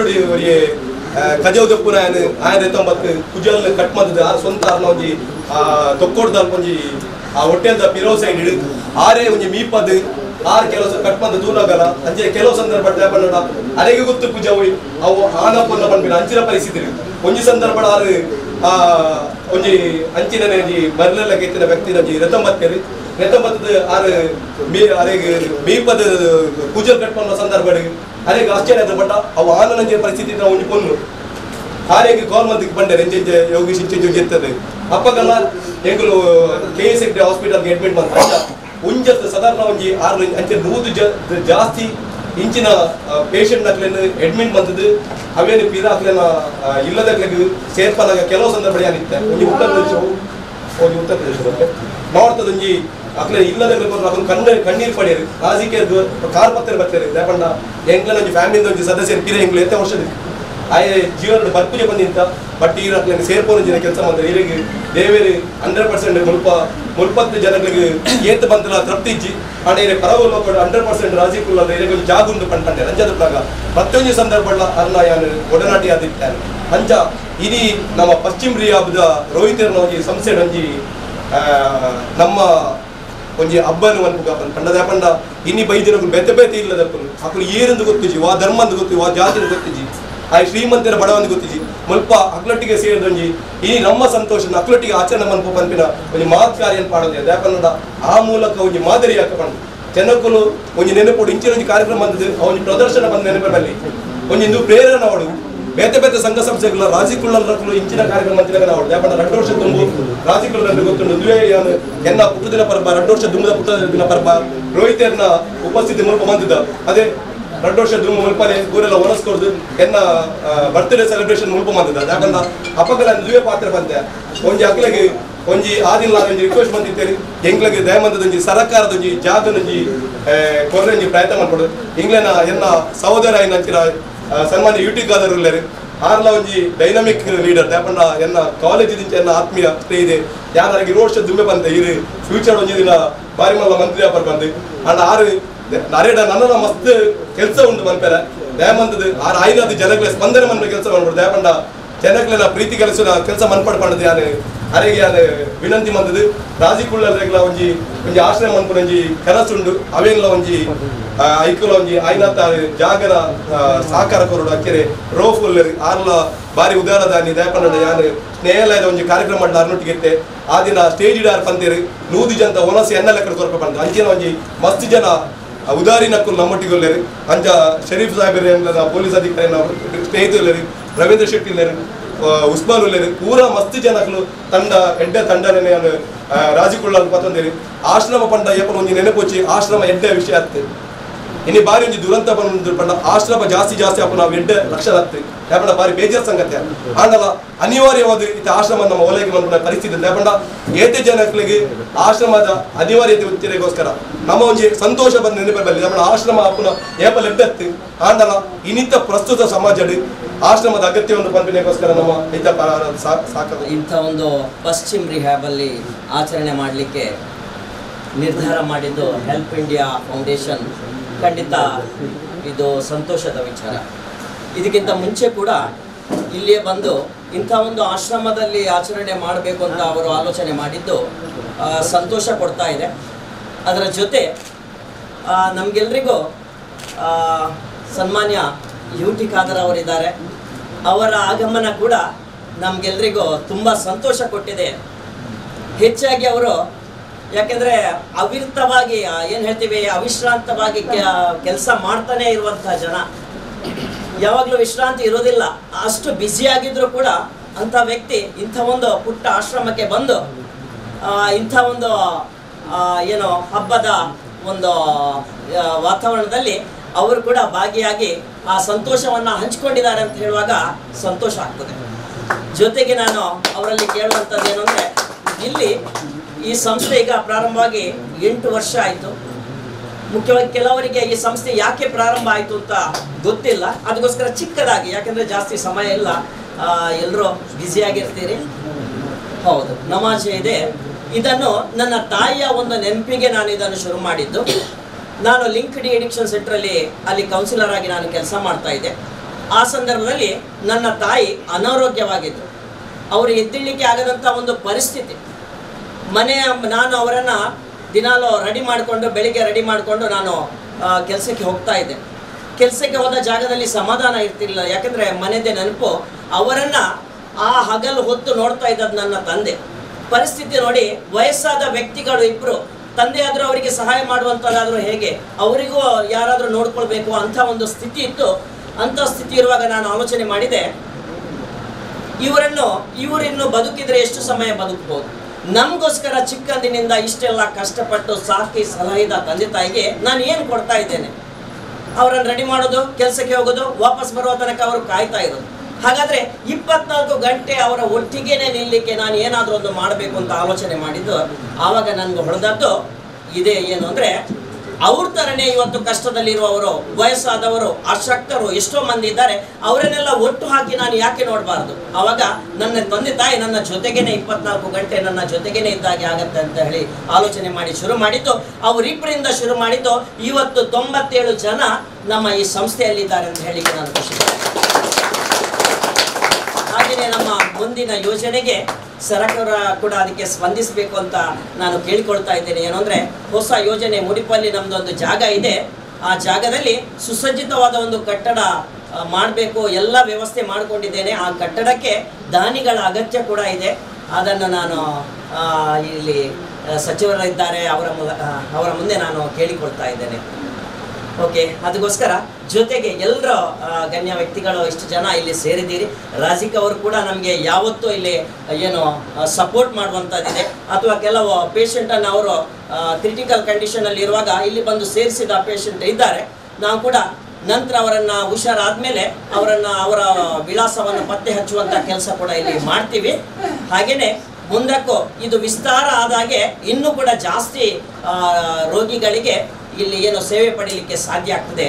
ಕಜವ್ ದಪ್ಪುನ 1990 ಕುಜಲ್ ಕಟ್ ಮಾಡಿದ ಆರು ಸ್ವಂತ ಒಂಜಿ ತೊಕ್ಕೊಡ್ದ ಒಂಜಿ ಆ ಹೊಟ್ಟೆದ ಪಿರೋ ಸೈಡ್ ಹಿಡಿದು ಆರೇ ಒಂಜಿ ಮೀಪದ್ ಆರು ಕೆಲಸ ಕಟ್ ಮಾಡಿದ ದೂರಾಗಲ್ಲ ಅಂಚೆ ಕೆಲವು ಸಂದರ್ಭ ಅರೆಗೆ ಗೊತ್ತು ಪೂಜೆ ಹೋಯ್ ಅವು ಆನಪ್ಪನ್ನ ಬಂದ್ಬಿಡ ಅಂಚಿನ ಪರಿಸ್ಥಿತಿ ಒಂಜಿ ಸಂದರ್ಭ ಆರು ಒಂಜಿ ಅಂಚಿನ ಬರ್ಲೆಲ್ಲ ಕೆತ್ತಿನ ವ್ಯಕ್ತಿ ಒಂಜಿ ರತಂಬತ್ತೇರಿ ರತಂಬತ್ತದ ಆರು ಮೀಪದ ಪೂಜಲ್ ಕಟ್ಕೊಂಡ ಸಂದರ್ಭ ಅರೆಗೆ ಆಶ್ಚರ್ಯ ಬಟ್ ಅವು ಆನಂದ ಪರಿಸ್ಥಿತಿ ಒಂಜಿ ಪೊನ್ನು ಆರೆಗೆ ಗೌರ್ಮೆಂಟ್ ಬಂದರೆ ಎಂಚೆ ಯೋಗೀಶ್ ಇಂಚೆ ಗೆತ್ತದೆ ಅಪ್ಪಗಲ್ಲ ಎಂಗಳು KS ಹಾಸ್ಪಿಟಲ್ಗೆ ಅಡ್ಮಿಟ್ ಮಾಡ್ತಾರೆ ಒಂಜತ್ತು ಸಾಧಾರಣ ಒಂಜಿ 6 ಅಂಚೆ 100 ಜಾಸ್ತಿ ಇಂಚಿನ ಪೇಷಂಟ್ ನಕ್ಲೇನು ಅಡ್ಮಿಟ್ ಬಂದದ್ದು ಅವೇನು ಪೀರಾಕ್ಲೇನ ಇಲ್ಲದಕ್ಕೆ ಸೇರ್ಪನಾಗ ಕೆಲವು ಸಂದರ್ಭ ಏನಿತ್ತೆ ಒಂಜಿ ಉತ್ತರ ಪ್ರದೇಶ ನಾರ್ತ್ ಒಂಜಿ ಅಕ್ಲೆ ಇಲ್ಲದ ಅದನ್ನು ಕಣ್ಣೀರು ಪಡೆಯರು ರಾಜಕೀಯ ಕಾರ್ ಪತ್ತರ ಬರ್ತಾರೆ ಯಾಕಂಡ ಎಂಕ್ಲ ಒಂಜಿ ಫ್ಯಾಮಿಲಿಂದ ಒಂಜಿ ಸದಸ್ಯರು ಪಿರ ಎಂಗ್ಲು ಎತ್ತ ವರ್ಷದ ಆಯೆ ಜೀವನದ ಬರ್ಪುಜೆ ಬಂದಿಂತ ಬಟ್ ಈ ಅಕ್ಲೇನು ಸೇರ್ಪೋನ ಜನ ಕೆಲಸ ಮಾಡಿದ್ರೆ ಇಲ್ಲಿಗೆ ದೇವೇರು 100% ಮುಲ್ಪತ್ತು ಜನಗಳಿಗೆ ಏತ್ ಬಂತಲ್ಲ ತೃಪ್ತಿ ಇಜ್ಜಿ ಆಡೆ ಪರವಲ್ಲ 100% ರಾಜಕೀಯ ಇಲ್ಲಿಗೆ ಒಂದು ಜಾಗ ಉಂಟು ಪಂಟೆ ರಂಜದ ಪ್ರಾಗ ಪ್ರತಿಯೊಂದು ಸಂದರ್ಭ ಅರ್ನ ಯಾನು ಒಡನಾಟಿ ಆದಿತ್ತಾನೆ ಅಂಚ ಇಡೀ ನಮ್ಮ ಪಶ್ಚಿಮ ರಿಯಾಬ್ದ ರೋಹಿತರ್ನ ಒಂಜಿ ಸಂಸ್ಥೆ ಒಂಜಿ ನಮ್ಮ ಒಂಜಿ ಹಬ್ಬನು ಅನ್ಪುಗ ಪಂಡದ ಪಂಡ ಇನ್ನಿ ಬೈದಿನಗಳು ಬೆತ್ತ ಬೇತೆ ಇಲ್ಲದ ಅಕ್ಕಳು ಏರಂದು ಗೊತ್ತಿಜಿ ವಾ ಧರ್ಮಂದು ಗೊತ್ತಿ ವಾ ಜಾತಿನ ಗೊತ್ತಿಜಿ ಆ ಶ್ರೀಮಂತರ ಬಡವಂದು ಗೊತ್ತಿಜಿ ಮುಲ್ಪ ಅಕ್ಲೊಟ್ಟಿಗೆ ಸೇರಿದೊಂಜಿ ಈ ನಮ್ಮ ಸಂತೋಷ ಅಕ್ಲೊಟ್ಟಿಗೆ ಆಚರಣೆ ಮನ್ಪು ಪಂಪಿನ ಒಂಜಿ ಮಹತ್ ಕಾರ್ಯ ಪಾಡೋದು ಯಾಕಂದ ಆ ಮೂಲಕ ಒಂಜಿ ಮಾದರಿ ಹಾಕಪಂಡು ಜನಕ್ಕೂ ಒಂಜಿ ನೆನಪುಡು ಇಂಚಿನ ಒಂಜಿ ಕಾರ್ಯಕ್ರಮ ಬಂದದ್ದು ಒಂಜಿ ಪ್ರದರ್ಶನ ಬಂದ ನೆನಪಿನಲ್ಲಿ ಒಂಜಿ ಇಂದು ಪ್ರೇರಣೆ ಅವಡು ಬೇತೆ ಬೇತೆ ಸಂಘ ಸಂಸ್ಥೆಗಳ ರಾಜಿಕುಳ್ಳರು ಇಂಚಿನ ಕಾರ್ಯಕ್ರಮ ಮಂತ್ರಿಯಾಗ ನಾವು ಯಾಕಂದ್ರೆ 2 ವರ್ಷ ತುಂಬು ರಾಜಿಕುಳ್ಳರಲ್ಲಿ ಗೊತ್ತುಂಟು ದುವೇ ಎನ್ನ ಪುಟ್ಟದಿನ ಪರ್ಬ 2 ವರ್ಷ ದುಂಬದ ಪುಟ್ಟದಿನ ಪರ್ಬ ರೋಹಿತರ್ನ ಉಪಸ್ಥಿತಿ ಮುಲ್ಪ ಬಂದಿದ್ದ ಅದೇ 2 ವರ್ಷ ದುಂಬ ಮುಲ್ಪನೆ ಊರೆಲ್ಲ ಒನಸ್ಕೊಡ್ದು ಎನ್ನ ಬರ್ತ್ಡೇ ಸೆಲೆಬ್ರೇಷನ್ ಮುಲ್ಪ ಬಂದಿದ್ದ ಯಾಕಂದ್ರೆ ಅಪ್ಪಗಳ ದುವೇ ಪಾತ್ರ ಬಂತೆ ಒಂಜಿ ಅಕ್ಲೆಗೆ ಒಂಜಿ ಆದಿಲ್ಲ ಒಂಜಿ ರಿಕ್ವೆಸ್ಟ್ ಬಂದಿತ್ತೇರಿ ಎಂಗ್ಲಿಗೆ ದಯಮಂದದೊಂಜಿ ಸರ್ಕಾರದೊಂಜಿ ಜಾಗದೊಂಜಿ ಕೊರ್ರೆಂಜಿ ಪ್ರಯತ್ನ ಮಾಡ್ಕೊಡು ಇಂಗ್ಲೇನ ಎನ್ನ ಸಹೋದರ ಏನಂತೀರ ಸನ್ಮಾನ್ಯ ಯುಟಿ ಖಾದರ್ ಉಳ್ಳರು ಆರ್ಲ ಒಂಜಿ ಡೈನಮಿಕ್ ಲೀಡರ್ ಯಾಕಂಡ ಎನ್ನ ಕಾಲೇಜ್ ದಿಂಚ ಎನ್ನ ಆತ್ಮೀಯ ಇದೆ ಯಾರಿಗೆ 2 ವರ್ಷ ದುಂಬೆ ಬಂದೆ ಇರು ಫ್ಯೂಚರ್ ಒಂಜಿ ದಿನ ಬಾರಿ ಮಲ್ಲ ಮಂತ್ರಿ ಆಪರ್ ಬಂದು ಅಂಡ್ ಆರು ನರೇಡ ನನ್ನ ಮಸ್ತ್ ಕೆಲಸ ಉಂಟು ಮನ್ಪೆರ ದಯಮಂದದು ಆರು ಆಯ್ನಾದ ಜನಗಳ ಸ್ಪಂದನೆ ಮನ್ಪೆ ಕೆಲಸ ಮಾಡ್ಬೋದು ದಯಪಂಡ ಜನಗಳ ಪ್ರೀತಿ ಕೆಲಸ ಮನ್ಪಡ್ಪಂಡದು ಯಾನು ಅರೆಗೆ ಯಾನು ವಿನಂತಿ ಮಂದದು ರಾಜಿಕುಳ್ಳರೆಗ್ಲ ಒಂಜಿ ಆಶ್ರಯ ಮನ್ಪುನ ಒಂಜಿ ಕನಸುಂಡು ಅವೇನ್ಲ ಒಂಜಿ ಐಕುಲ ಒಂಜಿ ಆಯ್ನಾತ ಜಾಗರ ಸಹಕಾರ ಕೊರಡು ಅಕ್ಕೆರೆ ರೋಫುಲ್ ಆರ್ಲ ಬಾರಿ ಉದಾರದಾನಿ ದಯಪಂಡ ಯಾನು ಸ್ನೇಹಾಲಯದ ಒಂಜಿ ಕಾರ್ಯಕ್ರಮ ಮಾಡ್ಲ ಅರ್ನೊಟ್ಟಿಗೆ ಆ ದಿನ ಸ್ಟೇಜ್ ಇಡಾರ್ ಪಂತೇರು 100 ಜನ ಒನಸಿ ಎನ್ನ ಲೆಕ್ಕ ಕೊರಪ ಬಂದ ಅಂಚಿನ ಒಂಜಿ ಮಸ್ತ್ ಜನ ಉದಾರಿ ನಕ್ಕಲು ನಮ್ಮೊಟ್ಟಿಗೊಳ್ಳೇರು ಅಂಚ ಶರೀಫ್ ಸಾಹೇಬರ ಪೊಲೀಸ್ ಅಧಿಕಾರಿ ಸ್ನೇಹಿತರು ರವೀಂದ್ರ ಶೆಟ್ಟಿ ಉಸ್ಮಾನ್ ಉಲ್ಲೇರು ಪೂರಾ ಮಸ್ತ್ ಜನಗಳು ತಂಡ ಎಡ್ಡ ತಂಡನೇ ರಾಜಿಕೊಳ್ಳಲು ಪತ್ತೊಂದೇರಿ ಆಶ್ರಮ ಪಂಡ ಏಪನ ಒಂಜಿ ನೆನಪೊಚ್ಚಿ ಆಶ್ರಮ ಎಡ್ಡ ವಿಷಯ ಆಗ್ತದೆ ಇನ್ನು ಬಾರಿ ಒಂಜಿ ದುರಂತ ಬಂದು ಪಂಡ ಆಶ್ರಮ ಜಾಸ್ತಿ ಅಪ್ಪ ನಾವು ಎಡ್ಡ ಲಕ್ಷಣ ಆಗ್ತದೆ ಯಾಪಂಡ ಬಾರಿ ಬೇಜಾರ್ ಸಂಗತಿ ಆಂಡಲ ಅನಿವಾರ್ಯವಾದ ಇತ್ತ ಆಶ್ರಮ ನಮ್ಮ ಒಲೆಗೆ ಬಂದ ಪರಿಸ್ಥಿತಿ ಯಾಪಂಡ ಏತೆ ಜನಗಳಿಗೆ ಆಶ್ರಮದ ಅನಿವಾರ್ಯತೆ ಉತ್ತಿರೆಗೋಸ್ಕರ ನಮ್ಮ ಒಂಜಿ ಸಂತೋಷ ಬಂದ ನೆನಪಲ್ಲಿ ಯಾಪಂಡ ಆಶ್ರಮ ಅಪ್ಪನ ಏಪಲ್ ಎಡ್ಡತ್ತು ಆಂಡಲ ಇನ್ನಿತ್ತ ಪ್ರಸ್ತುತ ಸಮಾಜದ ಆಶ್ರಮದ ಅಗತ್ಯವನ್ನು ಪಂಪಿನೆಗೋಸ್ಕರ ನಮ್ಮ ಇಂಥ ಒಂದು ಪಶ್ಚಿಮ ರಿಹ್ಯಾಬ್ ಅಲ್ಲಿ ಆಚರಣೆ ಮಾಡಲಿಕ್ಕೆ ನಿರ್ಧಾರ ಮಾಡಿದ್ದು ಹೆಲ್ಪ್ ಇಂಡಿಯಾ ಫೌಂಡೇಶನ್ ಖಂಡಿತ ಇದು ಸಂತೋಷದ ವಿಚಾರ. ಇದಕ್ಕಿಂತ ಮುಂಚೆ ಕೂಡ ಇಲ್ಲಿಯೇ ಬಂದು ಇಂಥ ಒಂದು ಆಶ್ರಮದಲ್ಲಿ ಆಚರಣೆ ಮಾಡಬೇಕು ಅಂತ ಅವರು ಆಲೋಚನೆ ಮಾಡಿದ್ದು ಸಂತೋಷ ಕೊಡ್ತಾ ಇದೆ. ಅದರ ಜೊತೆ ನಮಗೆಲ್ರಿಗೂ ಸನ್ಮಾನ್ಯ ಯುಟಿ ಖಾದರ್ ಅವರಿದ್ದಾರೆ, ಅವರ ಆಗಮನ ಕೂಡ ನಮಗೆಲ್ರಿಗೂ ತುಂಬ ಸಂತೋಷ ಕೊಟ್ಟಿದೆ. ಹೆಚ್ಚಾಗಿ ಅವರು ಯಾಕೆಂದರೆ ಅವಿರತವಾಗಿ ಏನು ಹೇಳ್ತೀವಿ ಅವಿಶ್ರಾಂತವಾಗಿ ಕೆಲಸ ಮಾಡ್ತಾನೆ ಇರುವಂಥ ಜನ, ಯಾವಾಗಲೂ ವಿಶ್ರಾಂತಿ ಇರೋದಿಲ್ಲ. ಅಷ್ಟು ಬ್ಯುಸಿಯಾಗಿದ್ದರೂ ಕೂಡ ಅಂಥ ವ್ಯಕ್ತಿ ಇಂಥ ಒಂದು ಪುಟ್ಟ ಆಶ್ರಮಕ್ಕೆ ಬಂದು ಇಂಥ ಒಂದು ಏನು ಹಬ್ಬದ ಒಂದು ವಾತಾವರಣದಲ್ಲಿ ಅವರು ಕೂಡ ಭಾಗಿಯಾಗಿ ಆ ಸಂತೋಷವನ್ನು ಹಂಚಿಕೊಂಡಿದ್ದಾರೆ ಅಂತ ಹೇಳುವಾಗ ಸಂತೋಷ ಆಗ್ತದೆ. ಜೊತೆಗೆ ನಾನು ಅವರಲ್ಲಿ ಕೇಳುವಂಥದ್ದು ಏನು ಅಂದರೆ, ಇಲ್ಲಿ ಈ ಸಂಸ್ಥೆ ಈಗ ಪ್ರಾರಂಭವಾಗಿ 8 ವರ್ಷ ಆಯಿತು. ಮುಖ್ಯವಾಗಿ ಕೆಲವರಿಗೆ ಈ ಸಂಸ್ಥೆ ಯಾಕೆ ಪ್ರಾರಂಭ ಆಯಿತು ಅಂತ ಗೊತ್ತಿಲ್ಲ. ಅದಕ್ಕೋಸ್ಕರ ಚಿಕ್ಕದಾಗಿ, ಯಾಕೆಂದರೆ ಜಾಸ್ತಿ ಸಮಯ ಇಲ್ಲ, ಎಲ್ಲರೂ ಬ್ಯುಸಿಯಾಗಿರ್ತೀರಿ. ಹೌದು, ನಮಾಜ್ ಇದೆ. ಇದನ್ನು ನನ್ನ ತಾಯಿಯ ಒಂದು ನೆನಪಿಗೆ ನಾನು ಇದನ್ನು ಶುರು ಮಾಡಿದ್ದು. ನಾನು ಲಿಂಕ್ ಡಿ ಎಡಿಕ್ಷನ್ ಸೆಂಟ್ರಲ್ಲಿ ಅಲ್ಲಿ ಕೌನ್ಸಿಲರ್ ಆಗಿ ನಾನು ಕೆಲಸ ಮಾಡ್ತಾ ಇದ್ದೆ. ಆ ಸಂದರ್ಭದಲ್ಲಿ ನನ್ನ ತಾಯಿ ಅನಾರೋಗ್ಯವಾಗಿದ್ದರು. ಅವರು ಎದ್ದೇಳಲಿಕ್ಕೆ ಆಗದಂಥ ಒಂದು ಪರಿಸ್ಥಿತಿ. ನಾನು ಅವರನ್ನು ದಿನಾಲು ರೆಡಿ ಮಾಡಿಕೊಂಡು, ಬೆಳಿಗ್ಗೆ ರೆಡಿ ಮಾಡಿಕೊಂಡು ನಾನು ಕೆಲಸಕ್ಕೆ ಹೋಗ್ತಾ ಇದ್ದೆ. ಕೆಲಸಕ್ಕೆ ಹೋದ ಜಾಗದಲ್ಲಿ ಸಮಾಧಾನ ಇರ್ತಿರಲಿಲ್ಲ, ಯಾಕೆಂದರೆ ಮನೆಯದೇ ನೆನಪು. ಅವರನ್ನು ಆ ಹಗಲು ಹೊತ್ತು ನೋಡ್ತಾ ಇದ್ದದ್ದು ನನ್ನ ತಂದೆ. ಪರಿಸ್ಥಿತಿ ನೋಡಿ, ವಯಸ್ಸಾದ ವ್ಯಕ್ತಿಗಳು ಇಬ್ಬರು, ತಂದೆ ಆದರೂ ಅವರಿಗೆ ಸಹಾಯ ಮಾಡುವಂಥದ್ದಾದರೂ ಹೇಗೆ, ಅವರಿಗೂ ಯಾರಾದರೂ ನೋಡ್ಕೊಳ್ಬೇಕು ಅಂಥ ಒಂದು ಸ್ಥಿತಿ ಇತ್ತು. ಅಂಥ ಸ್ಥಿತಿ ಇರುವಾಗ ನಾನು ಆಲೋಚನೆ ಮಾಡಿದೆ, ಇವರಿನ್ನು ಬದುಕಿದ್ರೆ ಎಷ್ಟು ಸಮಯ ಬದುಕಬಹುದು. ನಮಗೋಸ್ಕರ ಚಿಕ್ಕಂದಿನಿಂದ ಇಷ್ಟೆಲ್ಲ ಕಷ್ಟಪಟ್ಟು ಸಾಕಿ ಸಲಹಿದ ತಂದೆ ತಾಯಿಗೆ ನಾನು ಏನು ಕೊಡ್ತಾ ಇದ್ದೇನೆ? ಅವರನ್ನು ರೆಡಿ ಮಾಡೋದು, ಕೆಲಸಕ್ಕೆ ಹೋಗೋದು, ವಾಪಸ್ ಬರುವ ತನಕ ಅವರು ಕಾಯ್ತಾ ಇರೋದು. ಹಾಗಾದರೆ 24 ಗಂಟೆ ಅವರ ಒಟ್ಟಿಗೆನೆ ನಿಲ್ಲಲಿಕ್ಕೆ ನಾನು ಏನಾದರೂ ಒಂದು ಮಾಡಬೇಕು ಅಂತ ಆಲೋಚನೆ ಮಾಡಿದ್ದು. ಆವಾಗ ನನಗೆ ಹೊಡೆದದ್ದು ಇದೇ, ಏನು ಅಂದರೆ ಅವ್ರ ಥರನೇ ಇವತ್ತು ಕಷ್ಟದಲ್ಲಿರುವವರು, ವಯಸ್ಸಾದವರು, ಅಶಕ್ತರು ಎಷ್ಟೋ ಮಂದಿ ಇದ್ದಾರೆ. ಅವರನ್ನೆಲ್ಲ ಒಟ್ಟು ಹಾಕಿ ನಾನು ಯಾಕೆ ನೋಡಬಾರ್ದು? ಆವಾಗ ನನ್ನ ತಂದೆ ತಾಯಿ ನನ್ನ ಜೊತೆಗೇನೆ 24 ಗಂಟೆ ನನ್ನ ಜೊತೆಗೇನೆ ಇದ್ದಾಗೆ ಆಗತ್ತೆ ಅಂತ ಹೇಳಿ ಆಲೋಚನೆ ಮಾಡಿ ಶುರು ಮಾಡಿದ್ದು. ಅವರಿಬ್ಬರಿಂದ ಶುರು ಮಾಡಿದ್ದು. ಇವತ್ತು 97 ಜನ ನಮ್ಮ ಈ ಸಂಸ್ಥೆಯಲ್ಲಿದ್ದಾರೆ ಅಂತ ಹೇಳಿಕ್ಕೆ ನಾನು ಖುಷಿ. ಹಾಗೆಯೇ ನಮ್ಮ ಮುಂದಿನ ಯೋಜನೆಗೆ ಸರ್ಕಾರ ಕೂಡ ಅದಕ್ಕೆ ಸ್ಪಂದಿಸಬೇಕು ಅಂತ ನಾನು ಕೇಳಿಕೊಳ್ತಾ ಇದ್ದೇನೆ. ಏನಂದರೆ, ಹೊಸ ಯೋಜನೆ ಮುಡಿಪಲ್ಲಿ ನಮ್ಮದೊಂದು ಜಾಗ ಇದೆ. ಆ ಜಾಗದಲ್ಲಿ ಸುಸಜ್ಜಿತವಾದ ಒಂದು ಕಟ್ಟಡ ಮಾಡಬೇಕು, ಎಲ್ಲ ವ್ಯವಸ್ಥೆ ಮಾಡಿಕೊಂಡಿದ್ದೇನೆ. ಆ ಕಟ್ಟಡಕ್ಕೆ ದಾನಿಗಳ ಅಗತ್ಯ ಕೂಡ ಇದೆ. ಅದನ್ನು ನಾನು ಇಲ್ಲಿ ಸಚಿವರಿದ್ದಾರೆ, ಅವರ ಮುಂದೆ ನಾನು ಕೇಳಿಕೊಳ್ತಾ ಇದ್ದೇನೆ. ಓಕೆ, ಅದಕ್ಕೋಸ್ಕರ ಜೊತೆಗೆ ಎಲ್ಲರ ಗಣ್ಯ ವ್ಯಕ್ತಿಗಳು ಇಷ್ಟು ಜನ ಇಲ್ಲಿ ಸೇರಿದ್ದೀರಿ. ರಾಜಿಕ್ ಅವರು ಕೂಡ ನಮಗೆ ಯಾವತ್ತೂ ಇಲ್ಲಿ ಏನು ಸಪೋರ್ಟ್ ಮಾಡುವಂಥದ್ದಿದೆ. ಅಥವಾ ಕೆಲವು ಪೇಷಂಟನ್ನು ಅವರು ಕ್ರಿಟಿಕಲ್ ಕಂಡೀಷನಲ್ಲಿ ಇರುವಾಗ ಇಲ್ಲಿ ಬಂದು ಸೇರಿಸಿದ ಪೇಷಂಟ್ ಇದ್ದಾರೆ. ನಾವು ಕೂಡ ನಂತರ ಅವರನ್ನು ಹುಷಾರಾದಮೇಲೆ ಅವರ ವಿಳಾಸವನ್ನು ಪತ್ತೆ ಹಚ್ಚುವಂಥ ಕೆಲಸ ಕೂಡ ಇಲ್ಲಿ ಮಾಡ್ತೀವಿ. ಹಾಗೆಯೇ ಮುಂದಕ್ಕೂ ಇದು ವಿಸ್ತಾರ ಆದಾಗೆ ಇನ್ನೂ ಕೂಡ ಜಾಸ್ತಿ ರೋಗಿಗಳಿಗೆ ಇಲ್ಲಿ ಏನು ಸೇವೆ ಪಡೀಲಿಕ್ಕೆ ಸಾಧ್ಯ ಆಗ್ತದೆ.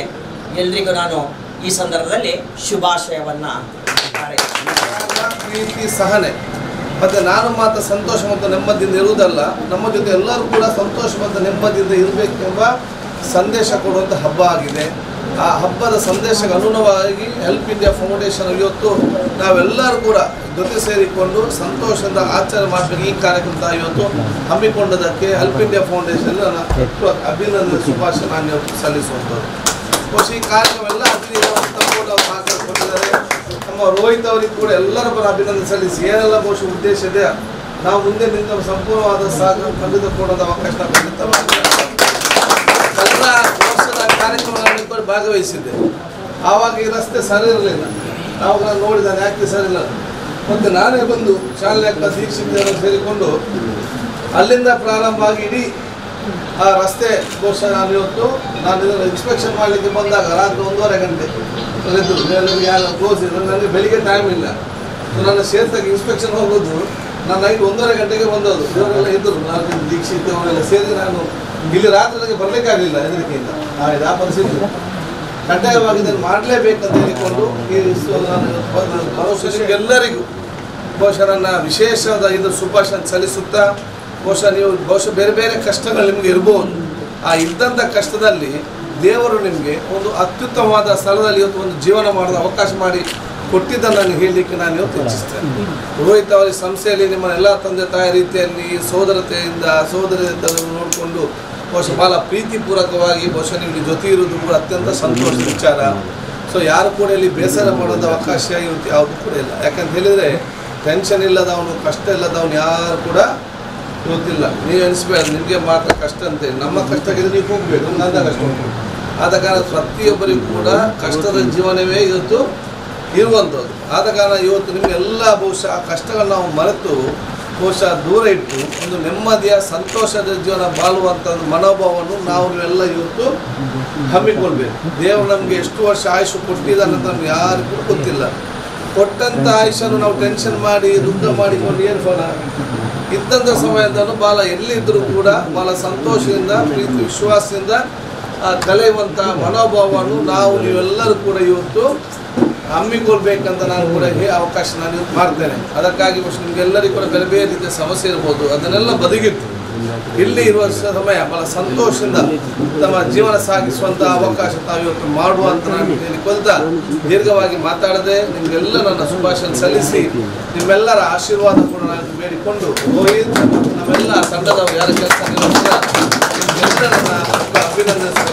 ಎಲ್ರಿಗೂ ನಾನು ಈ ಸಂದರ್ಭದಲ್ಲಿ ಶುಭಾಶಯವನ್ನು ಪ್ರೀತಿ ಸಹನೆ ಮತ್ತು ನಾನು ಮಾತ್ರ ಸಂತೋಷ ಮತ್ತು ನೆಮ್ಮದಿಯಿಂದ ಇರುವುದಲ್ಲ, ನಮ್ಮ ಜೊತೆ ಎಲ್ಲರೂ ಕೂಡ ಸಂತೋಷ ಮತ್ತು ನೆಮ್ಮದಿಯಿಂದ ಇರಬೇಕೆಂಬ ಸಂದೇಶ ಕೊಡುವಂಥ ಹಬ್ಬ ಆಗಿದೆ. ಆ ಹಬ್ಬದ ಸಂದೇಶಕ್ಕೆ ಅನುಗುಣವಾಗಿ ಹೆಲ್ಪ್ ಇಂಡಿಯಾ ಫೌಂಡೇಶನ್ ಇವತ್ತು ನಾವೆಲ್ಲರೂ ಕೂಡ ಜೊತೆ ಸೇರಿಕೊಂಡು ಸಂತೋಷದಿಂದ ಆಚರಣೆ ಮಾಡಬೇಕು. ಈ ಕಾರ್ಯಕ್ರಮ ಇವತ್ತು ಹಮ್ಮಿಕೊಂಡದಕ್ಕೆ ಹೆಲ್ಪ್ ಇಂಡಿಯಾ ಫೌಂಡೇಶನ್ ಅಭಿನಂದನೆ ಶುಭಾಶಯ ನಾನು ಸಲ್ಲಿಸುವಂಥದ್ದು. ಬಹುಶಃ ಈ ಕಾರ್ಯಕ್ರಮ ಎಲ್ಲ ಸಹಕರಿಸಿದ್ದಾರೆ. ನಮ್ಮ ರೋಹಿತ್ ಅವರಿಗೆ ಕೂಡ ಎಲ್ಲರ ಪರ ಅಭಿನಂದನೆ ಸಲ್ಲಿಸಿ ಏನೆಲ್ಲ ಬಹುಶಃ ಉದ್ದೇಶ ಇದೆ, ನಾವು ಮುಂದೆ ನಿಂತ ಸಂಪೂರ್ಣವಾದ ಸಹಕಾರ ತೆಗೆದುಕೊಳ್ಳೋದ ಅವಕಾಶ ಎಲ್ಲ ವರ್ಷದ ಕಾರ್ಯಕ್ರಮಗಳನ್ನು ಕೂಡ ಭಾಗವಹಿಸಿದ್ದೆ. ಆವಾಗ ಈ ರಸ್ತೆ ಸರಿ ಇರಲಿಲ್ಲ, ನಾವು ನೋಡಿದ್ದಾನೆ ಯಾಕೆ ಸರಿ ಇಲ್ಲ. ಮತ್ತು ನಾನೇ ಬಂದು ಶಾಲೆ ದೀಕ್ಷಿತರನ್ನು ಸೇರಿಕೊಂಡು ಅಲ್ಲಿಂದ ಪ್ರಾರಂಭ ಆಗಿ ಇಡೀ ಆ ರಸ್ತೆ ಬಹುಶಃ ನಾನು ಇದನ್ನು ಇನ್ಸ್ಪೆಕ್ಷನ್ ಮಾಡಲಿಕ್ಕೆ ಬಂದಾಗ ರಾತ್ರಿ 1:30 ಗಂಟೆ ಕ್ಲೋಸ್ ಇದೆ. ನನಗೆ ಬೆಳಿಗ್ಗೆ ಟೈಮ್ ಇಲ್ಲ. ನನ್ನ ಕ್ಷೇತ್ರಕ್ಕೆ ಇನ್ಸ್ಪೆಕ್ಷನ್ ಹೋಗೋದು ನಾನು ನೈಟ್ 1:30 ಗಂಟೆಗೆ ಬಂದದ್ದು. ಇವರೆಲ್ಲ ಇದ್ದರು, ನಾನು ದೀಕ್ಷಿತ ಅವರೆಲ್ಲ ಸೇರಿ ನಾನು ಇಲ್ಲಿ ರಾತ್ರಿ ನನಗೆ ಬರಲಿಕ್ಕಾಗಲಿಲ್ಲ ಹೆದರಿಕೆಯಿಂದ. ಆ ಪರಿಸ್ಥಿತಿ ಕಡ್ಡಾಯವಾಗಿ ಇದನ್ನು ಮಾಡಲೇಬೇಕಂತ ಹೇಳಿಕೊಂಡು ಎಲ್ಲರಿಗೂ ಬಹುಶಃ ನನ್ನ ವಿಶೇಷವಾದ ಇದು ಶುಭಾಶಯ ಸಲ್ಲಿಸುತ್ತಾ, ಬಹುಶಃ ಬೇರೆ ಬೇರೆ ಕಷ್ಟಗಳು ನಿಮಗೆ ಇರ್ಬೋದು. ಆ ಇದ್ದಂಥ ಕಷ್ಟದಲ್ಲಿ ದೇವರು ನಿಮಗೆ ಒಂದು ಅತ್ಯುತ್ತಮವಾದ ಸ್ಥಳದಲ್ಲಿ ಇವತ್ತು ಒಂದು ಜೀವನ ಮಾಡೋದು ಅವಕಾಶ ಮಾಡಿ ಕೊಟ್ಟಿದ್ದನ್ನು ನಾನು ಹೇಳಲಿಕ್ಕೆ ನಾನು ಇವತ್ತು ಇಚ್ಛಿಸ್ತೇನೆ. ರೋಹಿತ್ ಅವರ ಸಂಸ್ಥೆಯಲ್ಲಿ ನಿಮ್ಮನ್ನೆಲ್ಲ ತಂದೆ ತಾಯಿ ರೀತಿಯಲ್ಲಿ ಸೋದರತೆಯಿಂದ ನೋಡಿಕೊಂಡು ಬಹುಶಃ ಭಾಳ ಪ್ರೀತಿಪೂರ್ವಕವಾಗಿ ಬಹುಶಃ ನಿಮಗೆ ಜೊತೆ ಇರೋದು ಕೂಡ ಅತ್ಯಂತ ಸಂತೋಷದ ವಿಚಾರ. ಸೊ ಯಾರು ಕೂಡ ಇಲ್ಲಿ ಬೇಸರ ಮಾಡೋದು ಅವಕಾಶ ಇವತ್ತು ಯಾವುದು ಕೂಡ ಇಲ್ಲ. ಯಾಕಂತ ಹೇಳಿದರೆ ಟೆನ್ಷನ್ ಇಲ್ಲದವನು, ಕಷ್ಟ ಇಲ್ಲದವನು ಯಾರು ಕೂಡ ಇವತ್ತಿಲ್ಲ. ನೀವು ಎನಿಸ್ಬೇಕು ನಿಮಗೆ ಮಾತ್ರ ಕಷ್ಟ ಅಂತೇಳಿ, ನಮ್ಮ ಕಷ್ಟಕ್ಕೆ ನೀವು ಹೋಗಬೇಕು, ನನ್ನ ಕಷ್ಟ ಉಂಟು. ಆದ ಕಾರಣ ಪ್ರತಿಯೊಬ್ಬರಿಗೂ ಕೂಡ ಕಷ್ಟದ ಜೀವನವೇ ಇವತ್ತು ಇರುವಂಥದ್ದು. ಆದ ಕಾರಣ ಇವತ್ತು ನಿಮಗೆಲ್ಲ ಬಹುಶಃ ಆ ಕಷ್ಟಗಳನ್ನ ನಾವು ಮರೆತು ಬಹುಶಃ ದೂರ ಇಟ್ಟು ಒಂದು ನೆಮ್ಮದಿಯ ಸಂತೋಷದ ಜೀವನ ಬಾಳುವಂಥದ್ದು ಮನೋಭಾವವನ್ನು ನಾವು ಎಲ್ಲ ಇವತ್ತು ಹಮ್ಮಿಕೊಳ್ಬೇಕು. ದೇವರು ನಮಗೆ ಎಷ್ಟು ವರ್ಷ ಆಯುಷು ಕೊಟ್ಟಿದ್ದಾನೆ ಅಂತ ನಮ್ಗೆ ಯಾರಿಗೂ ಗೊತ್ತಿಲ್ಲ. ಕೊಟ್ಟಂಥ ಆಯುಷನ್ನು ನಾವು ಟೆನ್ಷನ್ ಮಾಡಿ ದುಃಖ ಮಾಡಿಕೊಂಡು ಏನು ಫಲ? ಇದ್ದಂಥ ಸಮಯದಲ್ಲೂ ಭಾಳ ಎಲ್ಲಿದ್ದರೂ ಕೂಡ ಭಾಳ ಸಂತೋಷದಿಂದ ಪ್ರೀತಿ ವಿಶ್ವಾಸದಿಂದ ಕಳೆಯುವಂಥ ಮನೋಭಾವವನ್ನು ನೀವೆಲ್ಲರೂ ಕೂಡ ಇವತ್ತು ಹಮ್ಮಿಕೊಳ್ಬೇಕಂತ ನಾನು ಕೂಡ ಅವಕಾಶ ನಾನು ಇವತ್ತು ಮಾಡ್ತೇನೆ. ಅದಕ್ಕಾಗಿ ನಿಮಗೆಲ್ಲರಿಗೂ ಕೂಡ ಬೇರೆ ಬೇರೆ ರೀತಿಯ ಸಮಸ್ಯೆ ಇರ್ಬೋದು, ಅದನ್ನೆಲ್ಲ ಬದಿಗಿಟ್ಟು ಇಲ್ಲಿ ಇರುವ ಸಮಯ ಭಾಳ ಸಂತೋಷದಿಂದ ತಮ್ಮ ಜೀವನ ಸಾಗಿಸುವಂಥ ಅವಕಾಶ ತಾವು ಇವತ್ತು ಮಾಡುವಂತ ನಾನು ಹೇಳಿಕೊಳ್ತಾ ದೀರ್ಘವಾಗಿ ಮಾತಾಡದೆ ನಿಮಗೆಲ್ಲ ನನ್ನ ಶುಭಾಶಯ ಸಲ್ಲಿಸಿ ನಿಮ್ಮೆಲ್ಲರ ಆಶೀರ್ವಾದ ಕೂಡ ನಾನು ಬೇಡಿಕೊಂಡು ರೋಹಿತ್ ನಮ್ಮೆಲ್ಲ ತಂಡದವರು ಯಾರ ಕೆಲಸ ನಿಮ್ಗೆಲ್ಲ ನನ್ನ ಅಭಿನಂದನೆ.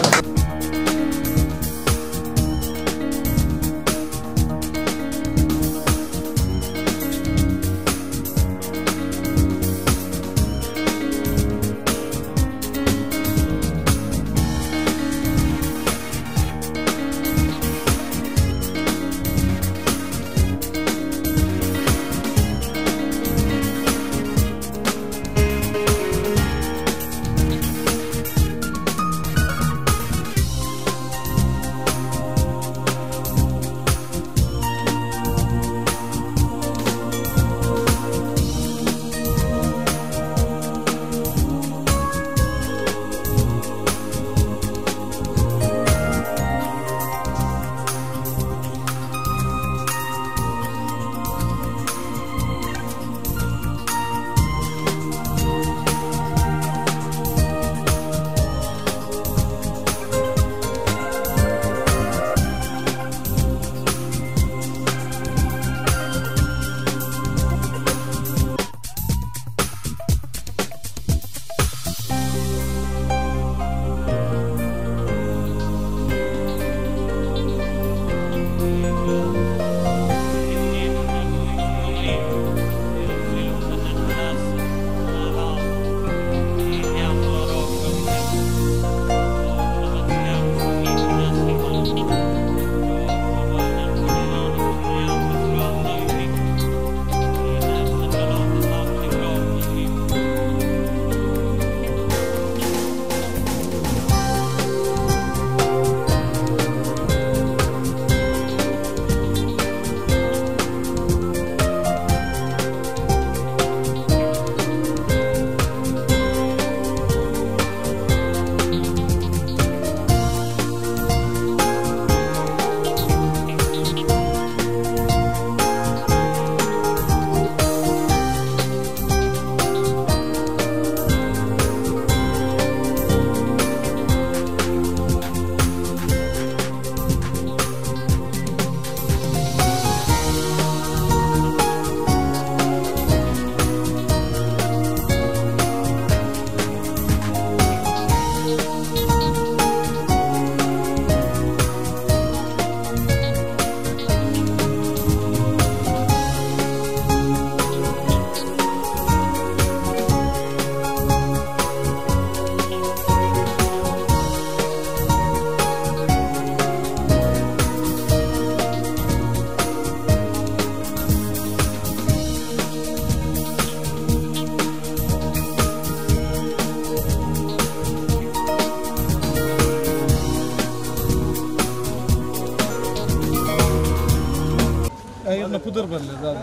ಪುದರ್ ಬರಲಿ ದಾದ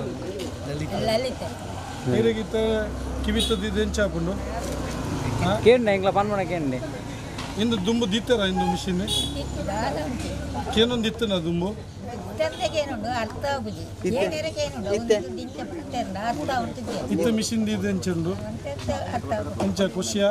ನೀರಿಗಿತ್ತ ಕಿವಿತ್ತದಿದೆ ಎಂಚಾಪುಂಡು ಕೇಂಡೆ ಇಂಗ್ಲ ಪಾನ್ ಮಾಡಕ್ಕೆ ಇಂದು ದುಂಬು ದಿತ್ತಾರ ಇಂದು ಮಿಷಿನ್ ಕೇನೊಂದು ಇತ್ತನ ದುಂಬು ಇತ್ತ ಮಿಷಿನ್ ಇದೆ ಎಂಚುಂಡು ಎಂಚ ಖುಷಿಯ